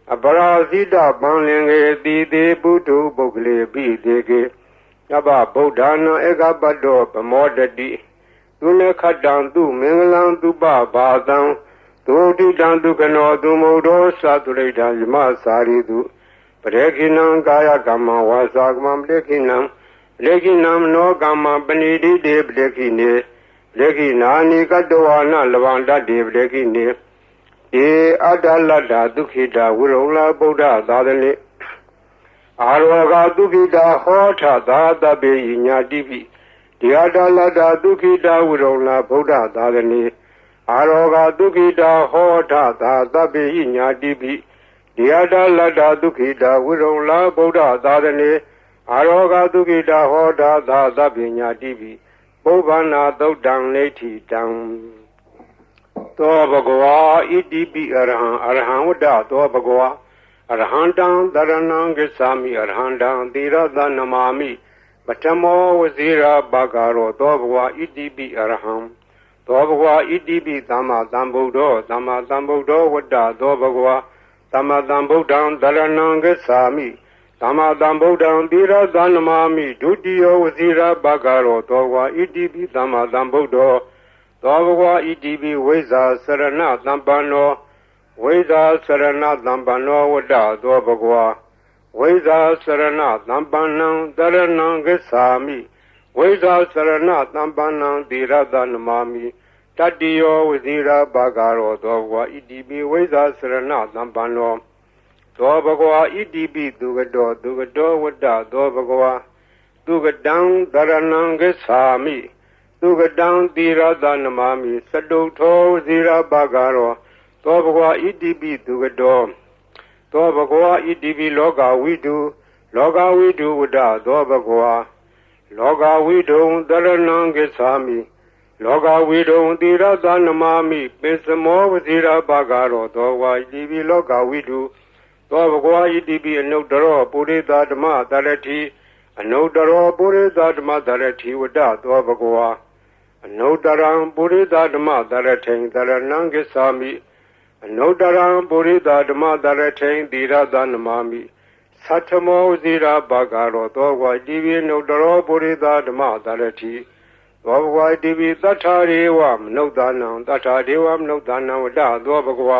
Abarazida Banlinge Dide Butu Bogle Bidege Yaba Bodana Ega Bado Bamodadi Dune Kadandu Minglan Duba Badan Dodi Dandu Kano Dumodo Saturida Yama Saridu Prekinam Gaya Gama Wasagam Lekinam Lekinam no Gama Benidi de Blekine Lekina Nikadoana Lavanda de Blekine ဧအတ္တလတ္တဒုက္ခိတဝိရုံလာဗုဒ္ဓသာသနေအာရောဂဒုက္ခိတဟောထသာတပေယညာတိပိဒီအတ္တလတ္တဒုက္ခိတဝိရုံလာဗုဒ္ဓသာသနေအာရောဂဒုက္ခိတဟောထသာတပေယညာတိပိဒီအတ္တလတ္တဒုက္ခိတဝိရုံလာဗုဒ္ဓသာသနေအာရောဂဒုက္ခိတဟောထသာတပေညာတိပိပုဗ္ဗနာသုတ်တံနေတိတံသောဘဂဝါဣတိပိအရဟံအရဟံဝတ္တသောဘဂဝါအရဟံတံသရဏံဂစ္ဆာမိအရဟံတံသီရသနမာမိပထမောဝဇိရာဘဂရောသောဘဂဝါဣတိပိအရဟံသောဘဂဝါဣတိပိသမ္မာသမ္ဗုဒ္ဓောသမ္မာသမ္ဗုဒ္ဓောဝတ္တသောဘဂဝါသမ္မာသမ္ဗုဒ္ဓံသရဏံဂစ္ဆာမိသမ္မာသမ္ဗုဒ္ဓံသီရသနမာမိဒုတိယဝဇိရာဘဂရောသောဘဂဝါဣတိပိသမ္မာသမ္ဗုဒ္ဓောသောဘဂဝါဣတိပိဝိဇ္ဇာစရဏသမ္ပန္နောဝိဇ္ဇာစရဏသမ္ပန္နောဝတ္တသောဘဂဝါဝိဇ္ဇာစရဏသမ္ပန္နံတရဏံဂစ္ဆာမိဝိဇ္ဇာစရဏသမ္ပန္နံသီရသနမာမိတတ္တိယောဝဇိရာဘဂရောသောဘဂဝါဣတိပိဝိဇ္ဇာစရဏသမ္ပန္နောသောဘဂဝါဣတိပိသူကတောဝတ္တသောဘဂဝါသူကတံတရဏံဂစ္ဆာမိသူကတံသီရသနမာမိသတုထောဝဇိရာဘဂရောသောဘဂဝါဣတိပိသူကတောသောဘဂဝါဣတိပိလောကဝိတုဝတ္တသောဘဂဝါလောကဝိတုံတရဏံဂစ္ဆာမိလောကဝိတုံသီရသနမာမိပိစမောဝဇိရာဘဂရောသောဘဂဝါဣတိပိလောကဝိတုသောဘဂဝါဣတိပိအနုတ္တရောပုရိသဓမ္မတရတိအနုတ္တရောပုရိသဓမ္မတရတိဝတ္တသောဘဂဝါအနုတ္တရံပုရိသဓမ္မတရထိံတရဏံဂစ္ဆာမိအနုတ္တရံပုရိသဓမ္မတရထိံသီရသနမာမိသတ္ထမောဇိရာဘဂရောသောဘဂဝါတိပိအနုတ္တရောပုရိသဓမ္မတရတိသောဘဂဝါတိပိသတ္ထာရေဝမနုဿာနံသတ္ထာဒေဝမနုဿာနံဝတ္တသောဘဂဝါ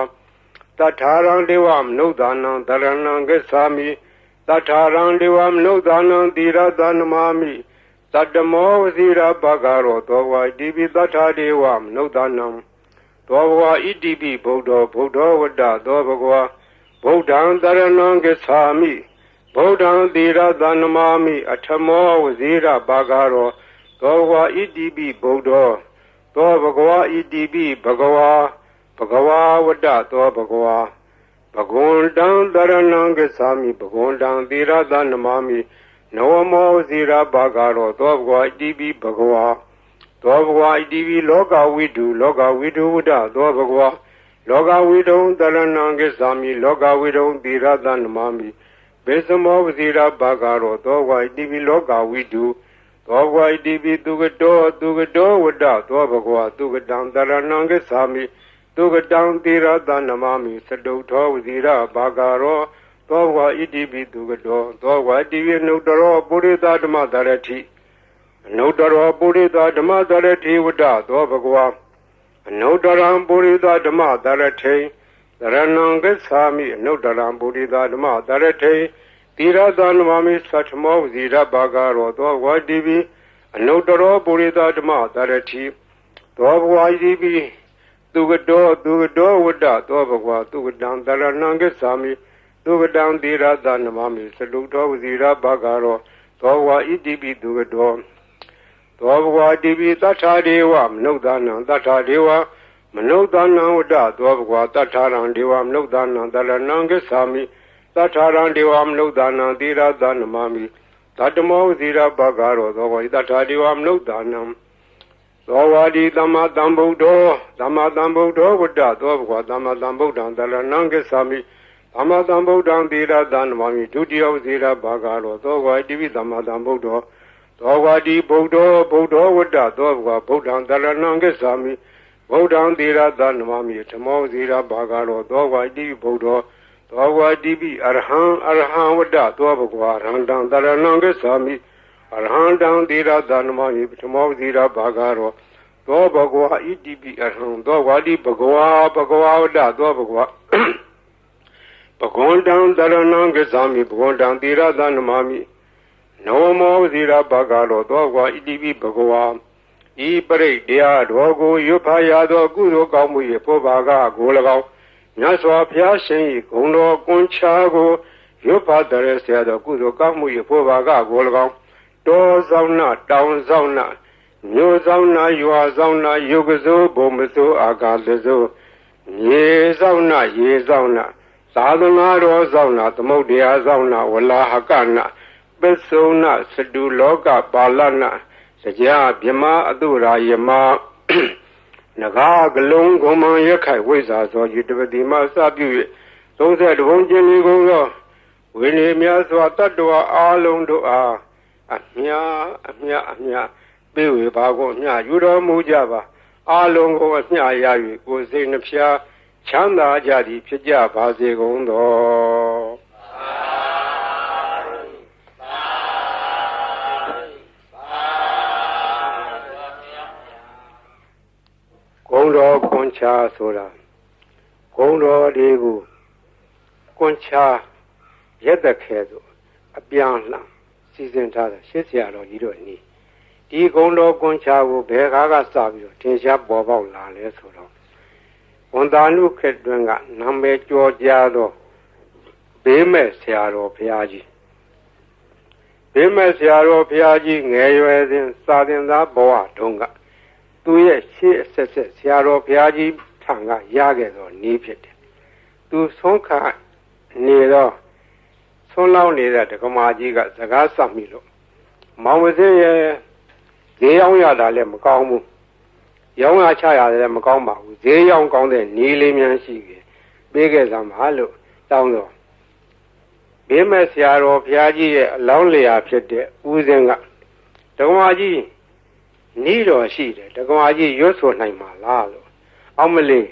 သတ္ထာရံဒေဝမနုဿာနံတရဏံဂစ္ဆာမိသတ္ထာရံဒေဝမနုဿာနံသီရသနမာမိသတ္တမောဝဇိရာဘဂရောသောဘဂဝါဣတိပိသတ္ထာဒေဝမနုဿာနံသောဘဂဝါဣတိပိဗုဒ္ဓောဝတ္တသောဘဂဝါဗုဒ္ဓံတရဏံဂစ္ဆာမိဗုဒ္ဓံသီရသနမာမိအထမောဝဇိရာဘဂရောသောဘဂဝါဣတိပိဗုဒ္ဓောသောဘဂဝါဣတိပိဘဂဝါဝတ္တသောဘဂဝါဘဂဝန္တံတရဏံဂစ္ဆာမိဘဂဝန္တံသီရသနမာမိနဝမောဝဇိရာဘဂရောသောဘဂဝါဣတိပိဘဂဝါသောဘဂဝါဣတိပိလောကဝိတုဝတ္တသောဘဂဝါလောကဝိတုံတရဏံဂစ္ဆာမိလောကဝိတုံသီရသနမာမိဘေသမောဝဇိရာဘဂရောသောဘဂဝါဣတိပိလောကဝိတုသောဘဂဝါဣတိပိသူကတောဝတ္တသောဘဂဝါသူကတံတရဏံဂစ္ဆာမိသူကတံသီရသနမာမိသတုထောဝဇိရာဘဂရောသောဘဂဝါဣတိပိသူကတောသောဘဂဝါဣတိပိအနုတ္တရောပုရိသဓမ္မတရတိအနုတ္တရောပုရိသဓမ္မတရတိဝတ္တသောဘဂဝါအနုတ္တရံပုရိသဓမ္မတရထိတရဏံဂစ္ဆာမိအနုတ္တရံပုရိသဓမ္မတရထိသီရသနမာမိသတ္ထမောဝဇိရဘဂရောသောဘဂဝါဣတိပိအနုတ္တရောပုရိသဓမ္မတရတိသောဘဂဝါဣတိပိသူကတောဝတ္တသောဘဂဝါသူကတံတရဏံဂစ္ဆာမိသူကတံသီရသနမာမိသလုထောဝဇိရဘဂရောသောဘဂဝါဣတိပိသူကတောသောဘဂဝါဣတိပိသတ္ထာဒေဝမနုဿာနံသတ္ထာဒေဝမနုဿာနံဝတ္တသောဘဂဝါသတ္ထာရံဒေဝမနုဿာနံတရဏံဂစ္ဆာမိသတ္ထာရံဒေဝမနုဿာနံသီရသနမာမိသတ္တမောဝဇိရဘဂရောသောဘဂဝါသတ္ထာဒေဝမနုဿာနံသောဝါဒီသမ္မာသမ္ဗုဒ္ဓောဝတ္တသောဘဂဝါသမ္မာသမ္ဗုဒ္ဓံတရဏံဂစ္ဆာမိသမ္မာသမ္ဗုဒ္ဓံသီရသနမာမိဒုတိယဝဇိရဘဂရောသောဘဂဝါဣတိပိသမ္မာသမ္ဗုဒ္ဓောသောဝါဒီဗုဒ္ဓောဝတ္တသောဘဂဝါဗုဒ္ဓံတရဏံဂစ္ဆာမိဗုဒ္ဓံသီရသနမာမိဓမ္မောဝဇိရဘဂရောသောဘဂဝါဣတိပိဗုဒ္ဓောသောဘဂဝါဣတိပိအရဟံဝတ္တသောဘဂဝါအရဟံတံတရဏံဂစ္ဆာမိအရဟံတံသီရသနမာမိဓမ္မောဝဇိရဘဂရောသောဘဂဝါဣတိပိအရဟံသောဝါဒီဘဂဝါဝတ္တသောဘဂဝါဘဂဝန္တံတရဏံဂစ္ဆာမိဘဂဝန္တံသီရသနမာမိနဝမောဝဇိရဘဂရောသောဘဂဝါဣတိပိဘဂဝါဤပရိတ်တရားတော်ကိုရွတ်ဖာရသောကုသိုလ်ကောင်းမှု၏ဖောဘာကကို၎င်း မြတ်စွာဘုရားရှင်၏ဂုဏ်တော်ကွန်ချာကိုရွတ်ဖတ်တဲ့ဆရာတော်ကုသိုလ်ကောင်းမှု၏ဖို့ပါကကို၎င်းတောဆောင်နာတောင်ဆောင်နာမြို့ဆောင်နာရွာဆောင်နာယုတ်ကစိုးဘုံမစိုးအာကာလစိုးရေဆောင်နာရေဆောင်နာသာသနာတော်ဆောင်နာသမုဒ္ဒရာဆောင်နာဝလာဟကနာပစ္စုနာစတုလောကပါဠနာစကြာမြမအတုရာယမနဂါကလုံးဂုံမံရခိုင်ဝိဇာသောယတပတိမစပြု၍30ဘုံကျင်လေးကုန်သောဝိနည်းများစွာတတ္တဝါအားလုံးတို့အားအမြပေးဝေပါကုန်အမြယူတော်မူကြပါအားလုံးကိုအမြရ၍ကိုယ်စိတ်နှဖျားချမ်းသာကြသည်ဖြစ်ကြပါစေကုန်သောဂုံတော်ကွန်ချာဆိုတာဂုံတော်တွေကိုကွန်ချာရက်သက်ခဲဆိုအပြန်လှန်စီစဉ်ထားတဲ့ရှစ်ဆရာတော်ကြီးတို့နီးဒီဂုံတော်ကွန်ချာကိုဘယ်ကားကစပြီးတော့ထင်ရှားပေါ်ပေါက်လာလဲဆိုတော့ဝန်တာနုခေတ်တွင်ကနာမည်ကျော်ကြားသောဘေးမဲ့ဆရာတော်ဘုရားကြီးဘေးမဲ့ဆရာတော်ဘုရားကြီးငယ်ရွယ်စဉ်စာသင်သားဘဝတုန်းကသူရဲ့ရှေ့အဆက်ဆက်ဆရာတော်ဘုရားကြီးထံကရခဲ့သောနည်းဖြစ်တယ်သူဆုံးခါနေတော့ဆုံးလောင်းနေတဲ့ဒကမာကြီးကစကားဆက်မိလို့မောင်ဝစင်းရဲ့ဈေးရောက်ရတာလည်းမကောင်းဘူးရောင်းရချရတယ်လည်းမကောင်းပါဘူးဈေးရောက်ကောင်းတဲ့နီးလေးများရှိခဲ့ပေးခဲ့စမ်းပါလို့တောင်းတော့ဘေးမဲ့ဆရာတော်ဘုရားကြီးရဲ့အလောင်းလျာဖြစ်တဲ့ဦးစင်းကဒကမာကြီးနီးတော်ရှိတယ်ဒကမာကြီးရွတ်ဆိုနိုင်မှာလားလို့အောက်မလေး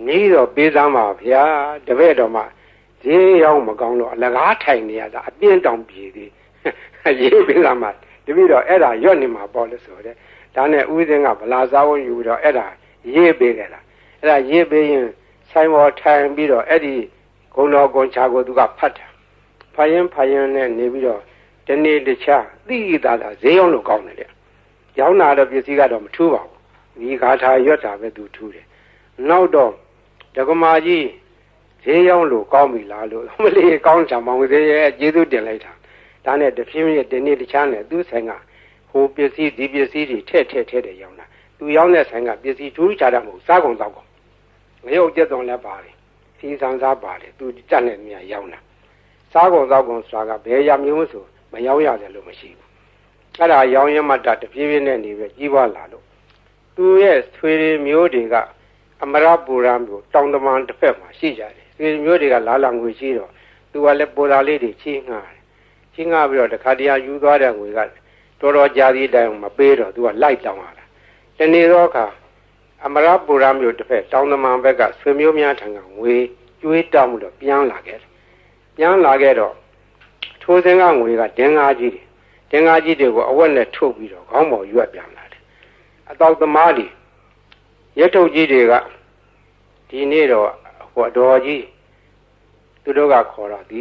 နီးတော်ပေးစမ်းပါဗျာတပည့်တော်မှဈေးရောက်မကောင်းတော့အလကားထိုင်နေရတာအပြင်းတောင်ပြေသေးရေးပေးစမ်းပါတပည့်တော်အဲ့ဒါရွတ်နေမှာပေါ့လို့ဆိုတဲ့ဒါနဲ့ဦးစင်းကဗလာစားဝန်ယူတော့အဲ့ဒါရေးပေးခဲ့တာအဲ့ဒါရေးပေးရင်ဆိုင်ပေါ်ထိုင်ပြီးတော့အဲ့ဒီဂုံတော်ကွန်ချာကိုသူကဖတ်တာဖတ်ရင်နဲ့နေပြီးတော့ဒီနေ့တခြားသိတာဈေးရောက်လို့ကောင်းတယ်လေရောင်းတာတော့ပစ္စည်းကတော့မထူးပါဘူးဒီဂါထာရွတ်တာပဲသူထူးတယ်နောက်တော့ဒကမာကြီးဈေးရောက်လို့ကောင်းပြီလားလို့မလေးကောင်းချာမောင်ဈေးရဲ့ကျေးဇူးတင်လိုက်တာဒါနဲ့တဖြည်းဖြည်းဒီနေ့တခြားနဲ့သူဆိုင်ကဟိုပစ္စည်းဒီပစ္စည်းတွေထည့်တယ်ရောင်းတာသူရောင်းတဲ့ဆိုင်ကပစ္စည်းထူးခြားတာမဟုတ်စားကုန်တော့ကုန်ငရုတ်ကျက်သွန်လည်းပါတယ်စီဆန်စားပါတယ်သူတက်နေမြရောင်းတာစားကုန်တော့ကုန်ဆိုတာကဘယ်ရမျိုးဆိုမရောင်းရတယ်လို့မရှိဘူးအဲ့ဒါရောင်းရမှတဖြည်းဖြည်းနဲ့နေပြီးကြီးပွားလာလို့သူရဲ့ဆွေတွေမျိုးတွေကအမရပူရံမျိုးတောင်တမန်တစ်ဖက်မှာရှိကြတယ်ဆွေမျိုးတွေကလာလာငွေရှိတော့သူကလည်းပေါ်လာလေးတွေချင်းငှားတယ်ချင်းငှားပြီးတော့တခါတည်းယူသွားတဲ့ငွေကတော်တော်ကြာသေးတိုင်မပေးတော့သူကလိုက်တောင်းလာတာတနေ့တော့အခါအမရပူရံမျိုးတစ်ဖက်တောင်တမန်ဘက်ကဆွေမျိုးများထံကငွေကျွေးတောင်းမှုတော့ပြန်လာခဲ့တော့ထိုးစင်းကငွေကတင်းကားကြီးတွေကိုအဝက်နဲ့ထုတ်ပြီးတော့ခေါင်းပေါ်ရွက်ပြန်လာတယ်အတောက်သမားတွေရက်ထုတ်ကြီးတွေကဒီနေ့တော့ဟိုအတော်ကြီးသူတို့ကခေါ်တော့ဒီ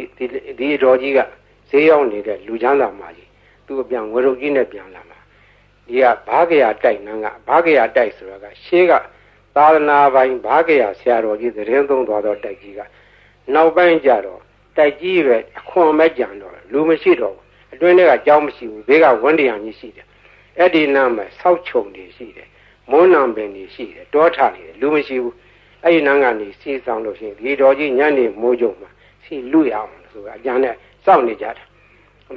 အတော်ကြီးကဈေးရောက်နေတဲ့လူချမ်းသာမကြီးသူအပြန်ငွေထုတ်ကြီးနဲ့ပြန်လာမှာဒီကဘာကရာတိုက်နန်းကဘာကရာတိုက်ဆိုတာကရှေးကသာသနာပိုင်းဘာကရာဆရာတော်ကြီးသတင်းသုံးသွားတော့တိုက်ကြီးကနောက်ပိုင်းကျတော့တိုက်ကြီးပဲအခွန်မဲ့ကြံတော့လူမရှိတော့ဘူးအတွင်းထဲကကြောင်းမရှိဘူးဘေးကဝန်းတရံကြီးရှိတယ်အဲ့ဒီနားမှာဆောက်ချုံတွေရှိတယ်မုန်းနံပင်တွေရှိတယ်တောထနေတယ်လူမရှိဘူးအဲ့ဒီနားကနေစီဆောင်လို့ရှိရင်ဒီတော်ကြီးညနေမိုးကြုံမှာစီလူရအောင်ဆိုအကြံနဲ့စောင့်နေကြတာ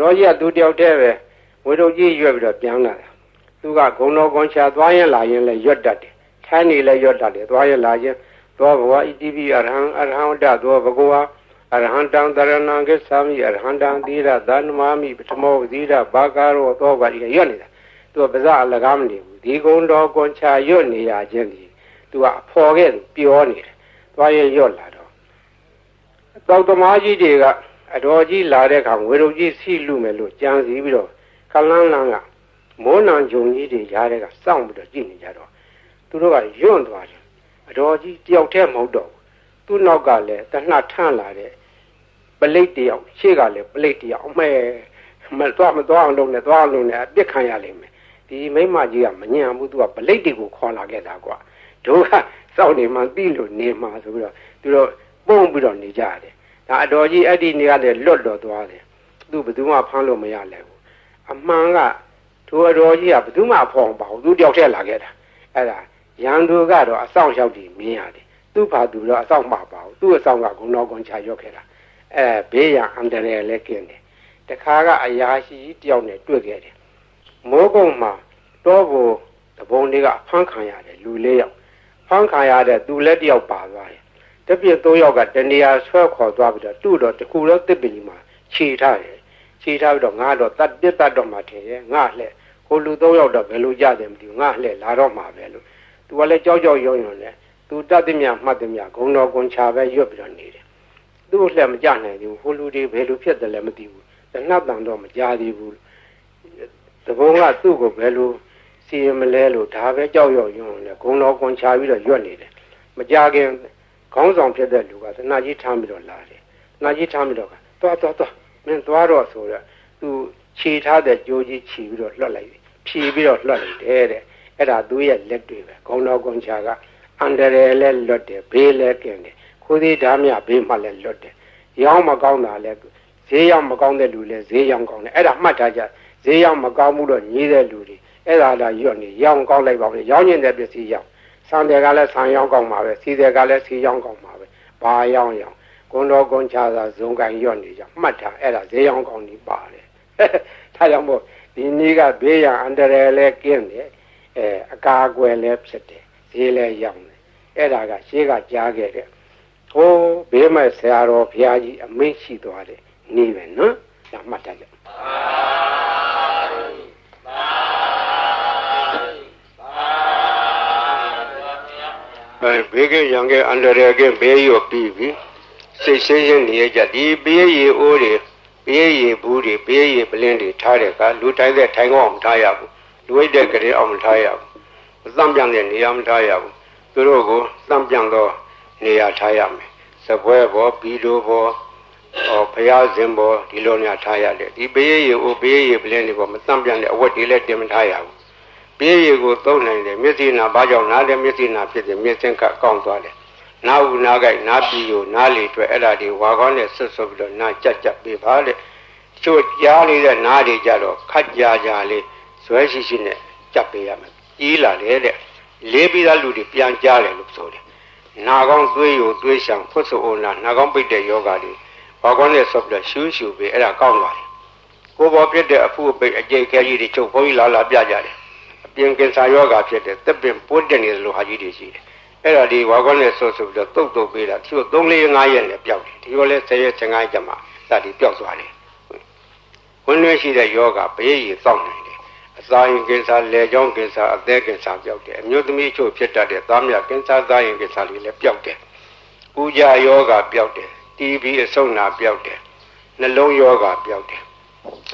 တော်ကြီးကသူတယောက်တည်းပဲဝေတို့ကြီးရွက်ပြီးတော့ပြန်လာတာသူကဂုံတော်ကွန်ချာသွားရင်လာရင်လည်းရွတ်တတ်တယ်ထိုင်းနေလည်းရွတ်တတ်တယ်သွားရင်လာရင်သောဘဝဣတိပိအရဟံတသောဘဂဝါအရဟံတံတရဏံကိသာမိအရဟံတံသီရသန္နမာမိပထမောသီရဘာကာရောသောပါတိရွတ်နေတာသူကပါဇအလကားမနေဘူးဒီဂုံတော်ကွန်ချာရွတ်နေရခြင်းဒီသူကအဖော်ခဲ့ပြောနေတယ်သွားရင်ရွတ်လာတော့တောက်သမားကြီးတွေကအတော်ကြီးလာတဲ့အခါဝေရုပ်ကြီးစီလူမယ်လို့ကြံစီပြီးတော့ခလန်းလန်းကမိုးနံဂျုံကြီးတွေရားတဲ့ကစောင့်ပြီးတော့ကြည့်နေကြတော့သူတို့ကယွန့်သွားတယ်အတော်ကြီးတယောက်တည်းမဟုတ်တော့သူ့နောက်ကလည်းတနှထန့်လာတဲ့ပလိတ်တယောက်ရှေ့ကလည်းပလိတ်တယောက်အမဲမသွားအောင်လုပ်နေသွားအောင်လုပ်နေအပြစ်ခံရလိမ့်မယ်ဒီမိမကြီးကမညံဘူးသူကပလိတ်တွေကိုခေါ်လာခဲ့တာကွာ တို့ကစောင့်နေမှသိလို့နေမှာဆိုပြီးတော့သူတို့ပုံပြီးတော့နေကြတယ်ဒါအတော်ကြီးအဲ့ဒီနေရာနဲ့လွတ်တော်သွားတယ်သူဘယ်သူမှဖမ်းလို့မရလဲဘူးအမှန်ကတို့အတော်ကြီးကဘယ်သူမှဖော်ပါဘူးသူတယောက်တည်းလာခဲ့တာအဲ့ဒါရန်သူကတော့အဆောင်ရောက်ပြီးမြင်ရတယ်သူ့ဘာသူတော့အဆောင်မှာပါဘူးသူ့အဆောင်ကဂုဏတော်ကွန်ချရောက်ခဲ့တာဘေးရန်အန္တရာယ်လည်းကင်းတယ်တခါကအရာရှိတယောက်နဲ့တွေ့ခဲ့တယ်မိုးကုံမှာတော့ဘုံတဘုံတွေကဖမ်းခံရတယ်လူ၄ယောက်ဖမ်းခံရတဲ့သူလည်းတယောက်ပါသွားတယ်တပြည့်၃ယောက်ကတနေရာဆွဲခေါ်သွားပြီးတော့သူ့တော့တခုတော့တစ်ပလီမှာခြေထားတယ်ခြေထားပြီးတော့ငါတော့တတ်တော့မှထင်ရဲ့ငါလှဲ့ဟိုလူ၃ယောက်တော့ဘယ်လိုကြတယ်မသိဘူးငါလှဲ့လာတော့မှာပဲလို့သူကလည်းကြောက်ရုံနဲ့သူတတ်သည်မြမှတ်သည်မြဂုံတော်ကွန်ချပဲရွတ်ပြီးတော့နေတယ်သူ့လှဲ့မကြနိုင်ဘူးဟိုလူတွေဘယ်လိုဖြစ်တယ်လဲမသိဘူးတနတ်တန်တော့မကြသေးဘူးတဘုံကသူ့ကိုဘယ်လိုစီရင်မလဲလို့ဒါပဲကြောက်ရွံ့နဲ့ဂုံတော်ကွန်ချပြီးတော့ရွတ်နေတယ်မကြခင်ခေါင်းဆောင်ဖြစ်တဲ့လူကသနာကြီးထမ်းပြီးတော့လာတယ်သနာကြီးထမ်းပြီးတော့သွားမင်းသွားတော့ဆိုတော့သူခြေထားတဲ့ကြိုးကြီးခြီးပြီးတော့လွှတ်လိုက်ဖြီးပြီးတော့လွှတ်လိုက်တယ်တဲ့အဲ့ဒါသူရဲ့လက်တွေပဲဂုံတော်ကွန်ချကအန္တရာယ်လည်းလွတ်တယ်ဘေးလည်းကင်းတယ်ခိုးသေးဓာမြဘေးမှလည်းလွတ်တယ်ရောင်းမကောင်းတာလည်းဈေးရောက်မကောင်းတဲ့လူလည်းဈေးရောက်ကောင်းတယ်အဲ့ဒါမှတ်ထားကြဈေးရောက်မကောင်းမှုတော့ညီးတဲ့လူတွေအဲ့ဒါလာရွတ်နေရောင်းကောင်းလိုက်ပါဦးရောင်းကျင်တဲ့ပစ္စည်းရောင်းဆန်တယ်ကလည်းဆန်ရောင်းကောင်းပါပဲစီတယ်ကလည်းစီရောင်းကောင်းပါပဲဘာရောင်းဂုံတော်ကွန်ချသာဇုံကန်ရွတ်နေကြမှတ်ထားအဲ့ဒါဈေးရောင်းကောင်းနေပါတယ်ထားကြောင့်မို့ဒီနေ့ကဘေးရန်အန္တရာယ်လည်းကင်းတယ်အကာအကွယ်လည်းဖြစ်တယ်ဈေးလည်းရောင်းတယ်အဲ့ဒါကရှေးကကြားခဲ့တဲ့ဟိုးဘေးမဲ့ဆရာတော်ဘုရားကြီးအမိန့်ရှိသွားတယ်နေပဲနော်ဒါမှတ်ထားကြဘေးကရံကအန္တရာယ်ကဘေးရောပြီးပြီစိတ်ဆင်းရဲနေကြဒီဘေးရီအိုးတွေဘေးရီဘူးတွေဘေးရီပလင်းတွေထားတဲ့ကလူတိုင်းတဲ့ထိုင်ကောင်းမထားရဘူးလူဝိတ်တဲ့ကလေးအောင်မထားရဘူးအသံပြန်တဲ့နေရာမထားရဘူးသူတို့ကိုသံပြန်တော့နေရာထားရမယ်စပွဲဘောဘီလိုဘောဘုရားရှင်ဘောဒီလိုများထားရတယ်ဒီဘေးရီအိုးဘေးရီပလင်းတွေဘောမသံပြန်တဲ့အဝတ်တွေလည်းတင်မထားရဘူးဘေးရီကိုသုံးနိုင်တယ်မျက်စိနာဘာကြောင့်နားတယ်မျက်စိနာဖြစ်တယ်မျက်စင်းကကောင်းသွားတယ်နားဦးနားကြိုက်နားပြီးကိုနားလေတွေ့အဲ့ဒါဒီဝါကောင်းနဲ့ဆွတ်ဆွတ်ပြီးတော့နားကြက်ပေးပါတဲ့ချို့ကြားနေတဲ့နားတွေကြတော့ခက်ကြလေးဇွဲရှိနဲ့ကြက်ပေးရမယ်ကြီးလာတယ်တဲ့လေးပြီးသားလူတွေပြန်ကြားတယ်လို့ဆိုတယ်နာကောင်းသွေးကိုသွေးရှောင်ဖွတ်ဆိုအိုနာကောင်းပိတ်တဲ့ယောဂါတွေဝါကောင်းနဲ့ဆွတ်ပြီးတော့ရှူပေးအဲ့ဒါကောင်းသွားတယ်ကိုယ်ပေါ်ပြတဲ့အဖူအပိတ်အကျိတ်ခဲကြီးတွေချုပ်ဘုန်းကြီးလာပြကြတယ်အပြင်ကင်ဆာယောဂါဖြစ်တဲ့သက်ပင်ပိုးတက်နေတဲ့လူဟာကြီးတွေရှိတယ်အဲ့ဒါဒီဝါကောနဲ့ဆွပြီးတော့တုတ်ပေးတာသူတို့3-4-5ရက်နဲ့ပျောက်တယ်ဒီလိုလဲ10ရက်15ရက်ကျမှစသည်ပျောက်သွားတယ်ဝင်လွှဲရှိတဲ့ယောဂဘေးရီစောင့်နိုင်တယ်အစာရင်ကင်ဆာလေကြောင်းကင်ဆာအသက်ကင်ဆာပျောက်တယ်အမျိုးသမီးချို့ဖြစ်တတ်တဲ့သားမြကင်ဆာသားရင်ကင်ဆာလေးလည်းပျောက်တယ်ဥကြယောဂပျောက်တယ် TB အဆုတ်နာပျောက်တယ်နှလုံးယောဂပျောက်တယ်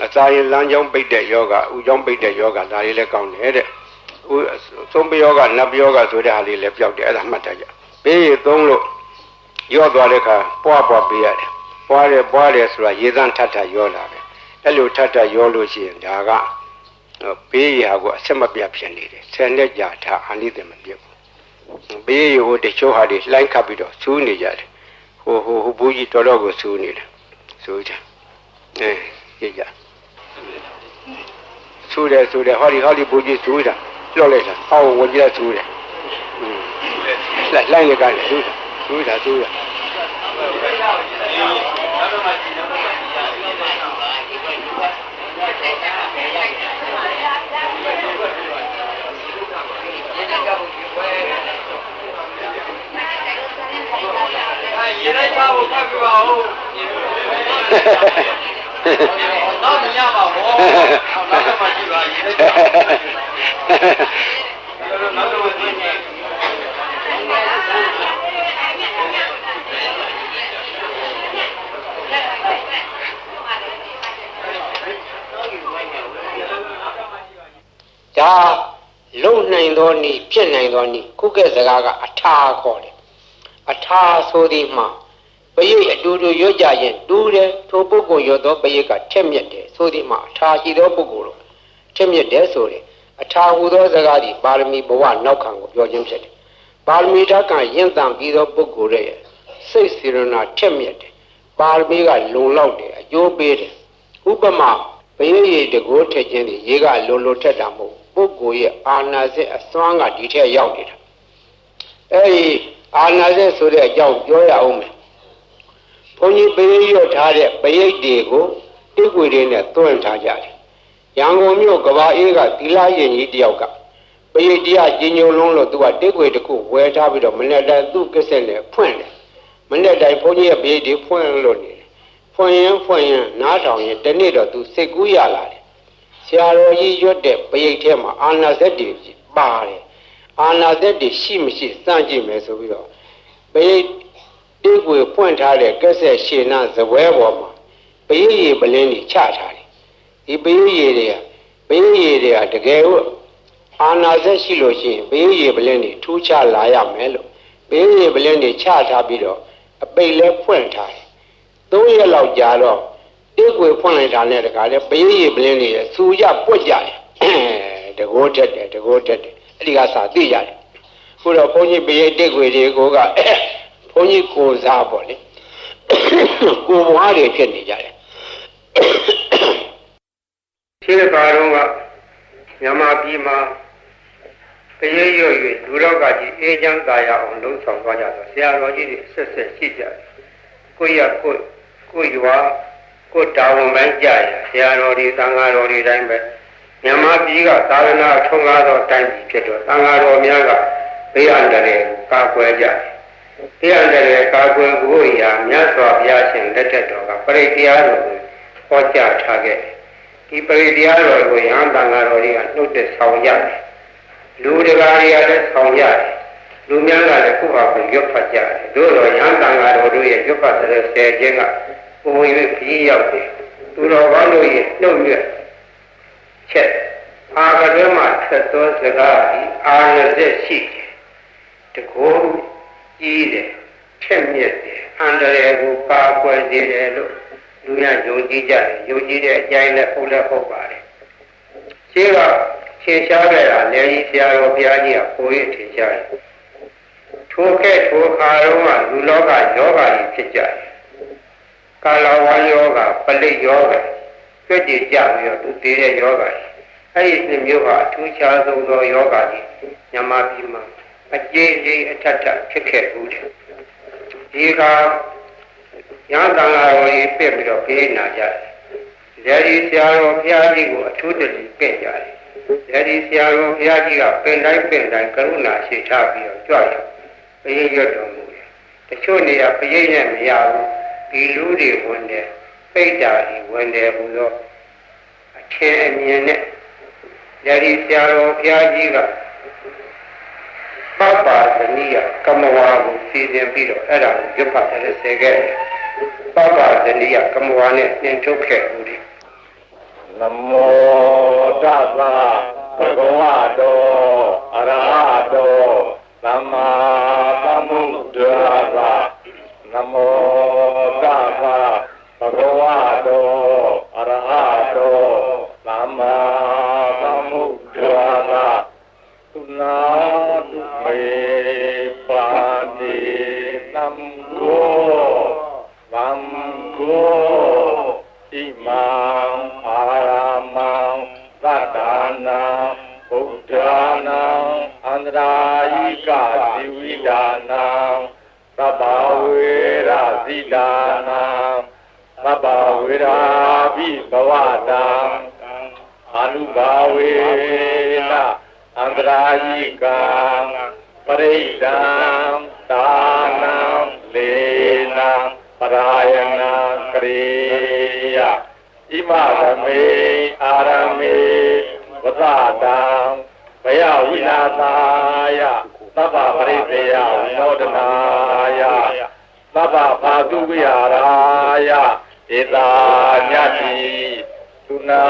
အစာရင်လမ်းကြောင်းပိတ်တဲ့ယောဂဥကြောင်းပိတ်တဲ့ယောဂဒါလေးလည်းကောင်းတယ်တဲ့သုံးပယောဂနတ်ပယောဂဆိုတဲ့ဟာလေးလည်းပျောက်တယ်အဲ့ဒါမှတ်ထားကြဘေးရီသုံးလို့ရော့သွားတဲ့အခါပွားပေးရတယ်ပွားတယ်ဆိုတာရေသန့်ထပ်ရောလာတယ်အဲ့လိုထပ်ရောလို့ရှိရင်ဒါကဘေးရီဟာကိုအဆက်မပြတ်ဖြစ်နေတယ်10နှစ်ကြာထားအာနိသင်မပြတ်ဘူးဘေးရီဟိုတချို့ဟာတွေလှိုင်းခတ်ပြီးတော့ဆူးနေကြတယ်ဟိုဘူးကြီးတော်ကိုဆူးနေတယ်ဆူးကြကြည့်ကြဆူးတယ်ဟောဒီဘူးကြီးဆူးတာပြောလိုက်တာဟောဝင်ကြဆူးတယ်လိုက်နေကြတယ်ဆူးတာ ရေလိုက်ပါဘူးဖတ်ပြပါဦးတော့မရပါဘူးနောက်မှကြည့်ပါရေလိုက်ပါနောက်တော့သိနေဒါလုံနိုင်သောနည်းဖြစ်နိုင်သောနည်းခုကဲ့စကားကအထာခေါ်တယ်အထာဆိုဒီမှာပရိတ်အတူတူရွတ်ကြရင်တူးတယ်ထိုပုဂ္ဂိုလ်ရွတ်သောပရိတ်ကထက်မြက်တယ်ဆိုဒီမှာအထာရှိသောပုဂ္ဂိုလ်တို့ထက်မြက်တယ်ဆိုတယ်အထာဟူသောစကားဒီပါရမီဘဝနောက်ခံကိုပြောခြင်းဖြစ်တယ် ပါရမီဓာတ်ကရင့်တန်ပြီးသောပုဂ္ဂိုလ်ရဲ့စိတ်စေရနာထက်မြက်တယ်ပါရမီကလုံလောက်တယ်အကျိုးပေးတယ်ဥပမာဘယရေတကိုးထက်ခြင်းတွေရေကလုံထက်တာမဟုတ်ပုဂ္ဂိုလ်ရဲ့အာနာစိတ်အစွမ်းကဒီထက်ရောက်နေတာအဲဒီအာနာစိတ်ဆိုတဲ့အကြောင်းပြောရအောင်မယ်ဘုန်းကြီးဘယရွတ်ထားတဲ့ဘယိတ်တွေကိုတိကွေတွေနဲ့သွင်းထားကြတယ်ရန်ကုန်မြို့ကဘာအေးကသီလရင်ကြီးတယောက်ကဘယိတ်တရားကြီးညိုလုံးလို့သူကတိကွေတစ်ခုဝယ်ထားပြီးတော့မနေ့တိုင်းသူ့ကိစ္စနဲ့ဖွင့်တယ်မနေ့တိုင်းဘုန်းကြီးရဲ့ဘယိတ်တွေဖွင့်လို့နေတယ်ဖွင့်ရင်နားထောင်ရင်တနေ့တော့သူစိတ်ကူးရလာတယ်ဆရာတော်ကြီးရွတ်တဲ့ဘယိတ်ထဲမှာအာနာစက်တွေပါတယ်အာနာစက်တွေရှိမရှိစမ်းကြည့်မယ်ဆိုပြီးတော့ဘယိတ်တိကွေဖွင့်ထားတဲ့ကက်ဆက်ရှင်းနာဇပွဲပေါ်မှာဘယိတ်ရေပလင်းကြီးချထားတယ်ဒီဘယိတ်ရေတွေကတကယ်လို့အာနာစက်ရှိလို့ရှိရင်ဘယိတ်ရေပလင်းကြီးထူးခြားလာရမယ်လို့ဘယိတ်ရေပလင်းကြီးချထားပြီးတော့အပိတ်လဲဖွင့်ထားတယ်3ရက်လောက်ကြာတော့တိကွေဖွင့်လိုက်တာနဲ့တခါလဲဘယိတ်ရေပလင်းကြီးစူရပွက်ကြတယ်တကိုးတက်တယ်အဲ့ဒီကစာသိရတယ်ခုတော့ဘုန်းကြီးဘယိတ်တိကွေတွေကိုကဘုန်းကြီးကိုစားပေါ့လေကိုဘွားတွေဖြစ်နေကြတယ်ရှင်းပါတော့ကမြန်မာပြည်မှာဘယိတ်ရွတ်၍လူတော်ကကြီးအေးချမ်းသာရအောင်လှုံ့ဆော်သွားကြတော့ဆရာတော်ကြီးတွေဆက်ရှိကြတယ်ကိုရွာကိုတာဝန်ပိုင်းကြရဆရာတော်တွေသံဃာတော်တွေတိုင်းပဲမြန်မာပြည်ကသာသနာထွန်းကားသောတိုင်းပြည်ဖြစ်တော့သံဃာတော်များကဘေးအန္တရာယ်ကာကွယ်ကြတယ်ဘေးအန္တရာယ်ကာကွယ်ဖို့ရာမြတ်စွာဘုရားရှင်လက်ထက်တော်ကပရိတရားတော်ကိုဟောကြားထားခဲ့တယ်ဒီပရိတရားတော်ကိုယဟန်သံဃာတော်တွေကနှုတ်သက်ဆောင်ရတယ်လူတကာတွေကလည်းဆောင်ရတယ်လူများကလည်းခုဟာကိုရွတ်ဖတ်ကြတယ်တို့တော့ယဟန်သံဃာတော်တို့ရဲ့ရွတ်ဖတ်တဲ့ဆယ်ခြင်းကပုံ၍ခရီးရောက်တယ်သူတော်ဘာလို့ရဲ့နှုတ်ရွတ်ချက်အာကတွဲမှာဆက်သောစကားဒီအာရဇက်ရှိတယ်တကောကြီးတယ်ချက်မြက်တယ်အန္တရာယ်ကိုပါကွယ်စေတယ်လို့လူရယုံကြည်ကြတယ်ယုံကြည်တဲ့အကြိုင်းနဲ့ဟုတ်ပါတယ်ရှင်းကရှင်းရှားခဲ့တာလည်းကြီးဆရာတော်ဘုရားကြီးကပိုရထင်ရှားတယ်ထိုခါတော့ကလူလောကယောဂါကြီးဖြစ်ကြတယ်ကာလဝါယောဂါပလိတ်ယောဂါကြွကြည်ကြပြီးတော့သူတည်တဲ့ယောဂါအဲ့ဒီမျိုးဟာအထူးခြားဆုံးသောယောဂါကြီးမြန်မာပြည်မှာအကျဉ်းချင်းအထက်ထဖြစ်ခဲ့ဘူးတယ်ဒီကရဟန်းသံဃာတော်ကြီးပြည့်ပြီးတော့ပြေးနာကြတယ်။ဒီဆရာတော်ဘုရားကြီးကိုအထူးတည်းပြည့်ကြတယ်။ဒီဆရာတော်ဘုရားကြီးကပင်တိုင်းကရုဏာရှိထားပြီးတော့ကြွရပရိရွတ်တော်မူတယ်။တချို့နေရာပရိနဲ့မရဘူး။ဒီလူတွေဝင်တယ်ပိတ်တာတွေဝင်တယ်ဘုသောအထင်အမြင်နဲ့ဒီဆရာတော်ဘုရားကြီးကပပသနိယကမဝါကိုစီစဉ်ပြီးတော့အဲ့ဒါကိုရွတ်ဖတ်တယ်ဆဲခဲ့တယ်ပပသနိယကမဝါနဲ့သင်ထုတ်ခဲ့ဦးတယ်နမောတသဗ္ဗဝတောအရဟတောသမ္မာသမ္ဗုဒ္ဓါသနမောတသဗ္ဗဝတောအရဟတောသမ္မာသမ္ဗုဒ္ဓါသသုနာတုမေပါတိသံဃောဣမံအာရမံသတ္တနာဗုဒ္ဓနာအန္တရာယိကဇီဝိဒါနာသဗ္ဗဝေရဇိဒါနာသဗ္ဗဝေရာဘိဘဝတံအနုဘာဝေနအန္တရာယိကံပရိဒံဒါနံလေနံပရာယနာကရိယဣမရမေအာရမေဝသတံဘယဝိနာသာယသဗ္ဗပရိသေယဝိနောဒနာယသဗ္ဗဘာတုဝိဟာရာယဧတာညတိသုနာ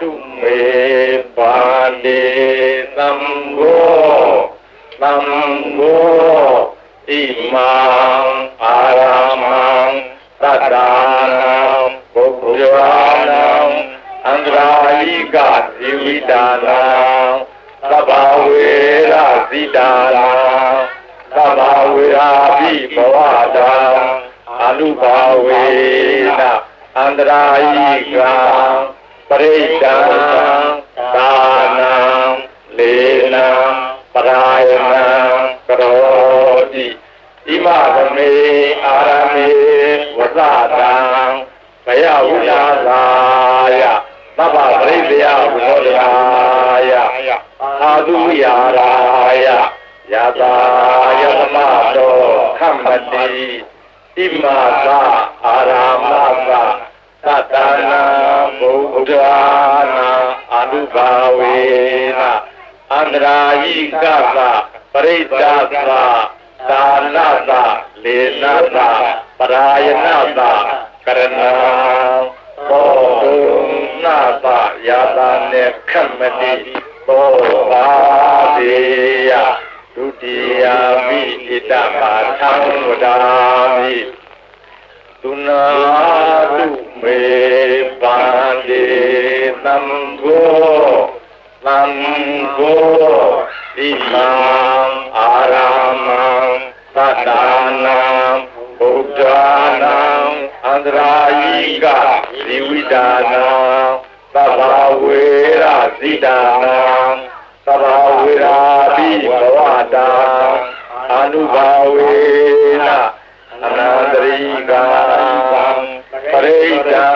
တုမေပါတိသံဃောဣမံအာရမံသတ္တနာဗုဒ္ဓနာအန္တရာယိကဇီဝိတာနာသ သဗ္ဗဝေရဇိတာရံသဗ္ဗဝေရာပိဘဝတံအနုဘာဝေနအန္တရာယိကံပရိဒံဒါနံလေနံပရာယနံကရောတိဣမသမေအာရမေဝဇတံဘယဝိလာသာယသဗ္ဗပရိသေယဝိနောဒရာယအာသုယာရာယယတာယသမတောခမ္မတိဣမသအာရမသသတ္တနာဘုဒ္ဓနာအနုဘာဝေနအန္တရာယိကသပရိဒ္ဒသဒါနသလေနသပရာယနသကရဏံဘောဓုနာသယာတာနေခမ္မတိဘောဘာဒေယဒုတိယမိဣတမာသံဝဒာမိသုနာတုမေပန္တိသံဃောသံဃောဣမံအာရမံသတ္တနာဘုဒ္ဓနာအန္တရာယိကဇီဝိတာနာသဗ္ဗဝေရဇိတာနာသဗ္ဗဝေရာပိဘဝတံအနုဘာဝေနအနန္တရိကံပရိဒံ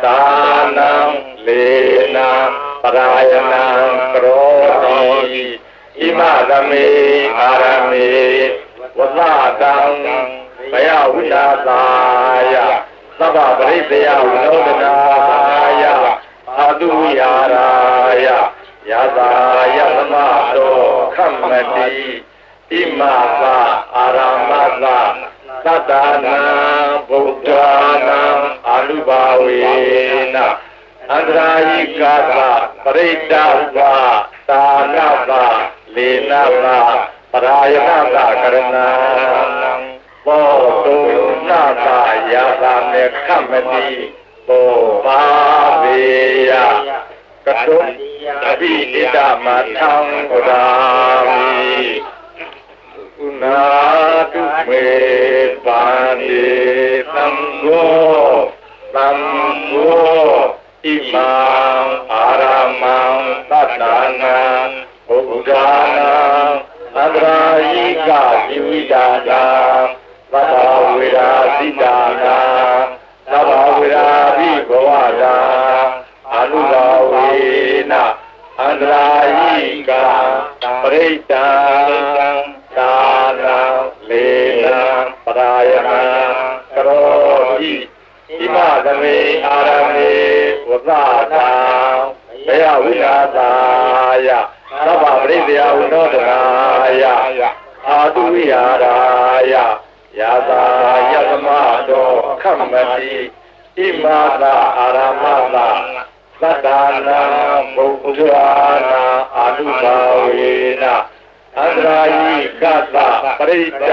ဒါနံလေနံပရာယနံကရောတိဣမသမေအာရမေဝဇတံဘယဝိလာသာယသဗ္ဗပရိသေယဝိနောဒနာယအာတုယာရာယယတာယသမတောခမ္မတိဣမသအာရမသသတ္တနာဗုဒ္ဓနာအနုဘာဝေနအန္တရာယိကသပရိဒ္ဒသသာနသလေနသပရာယနသကရဏံဘောတုနာသယာတာမေခမ္မတိဘောဘာဝေယကတုအဘိဣဒမထံဝဒာမိဥနာတုမေပန္တိသံဃောသံဃောဣမံအာရမံသတ္တနာဘုဒ္ဓနာအန္တရာယိကဇီဝိတာနာသဗ္ဗဝေရာဇိတာနာသဗ္ဗဝေရာပိဘဝတံအနုဘာဝေနအန္တရာယိကပရိဒံဒါနံလေနံပရာယနံကရောတိဣမသမေအာရမေဝဇတံဘယဝိလာသာယသဗ္ဗပရိသေယဝိနောဒနာယအာတုယာရာယယတာယသမတောခမ္မတိဣမသအာရမသသတ္တနာဘုဒ္ဓနာအာနုဘာဝေနအန္တရာယိကသပရိဒ္ဒ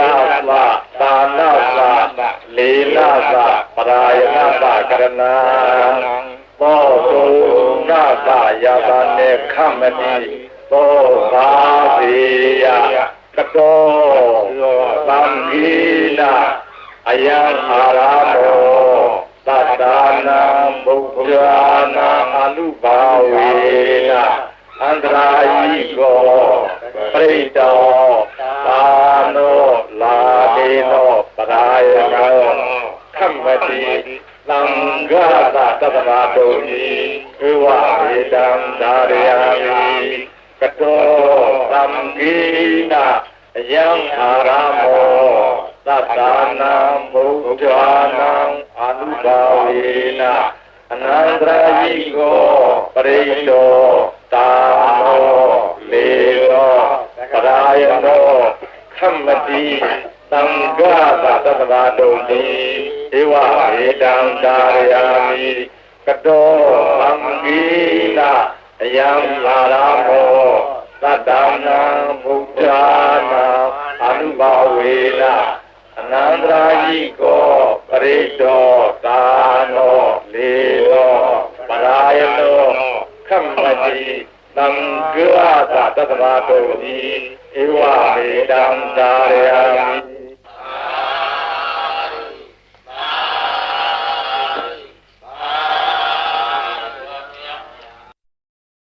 သသာနသလေနသပရာယနသကရဏံဘောတုနာသယာတာနေခမ္မတိဘောဘာဝေယကတောသံဃိနာအယံအာရမောသတ္တနာဘုဒ္ဓနာအနုဘာဝေနအန္တရာယိကောပရိတောသာနောလာဒေနောပရာယနောခမ္မတိသံဃာသတ္တဗတုံတိဧဝေတံဒါရယာမိကတောသံဃိနာယံအာရမောသတ္တနာဘုဒ္ဓနာအနုဘာဝေနအနန္တရာယိကောပရိတောသာနောလေနောပရာယနောခမ္မတိသံဃာသတ္တဗတုံတိဧဝေတံဒါရယာမိကတောသံဃိနာယံအာရမောသတ္တနာဘုဒ္ဓနာအနုဘာဝေနအနန္တရာယိကောပရိတောသာနောလေနောပရာယနောခမ္မတိသ သံဃာတတ္တဝါတို့သည်ဧဝမေတံဒါရယံ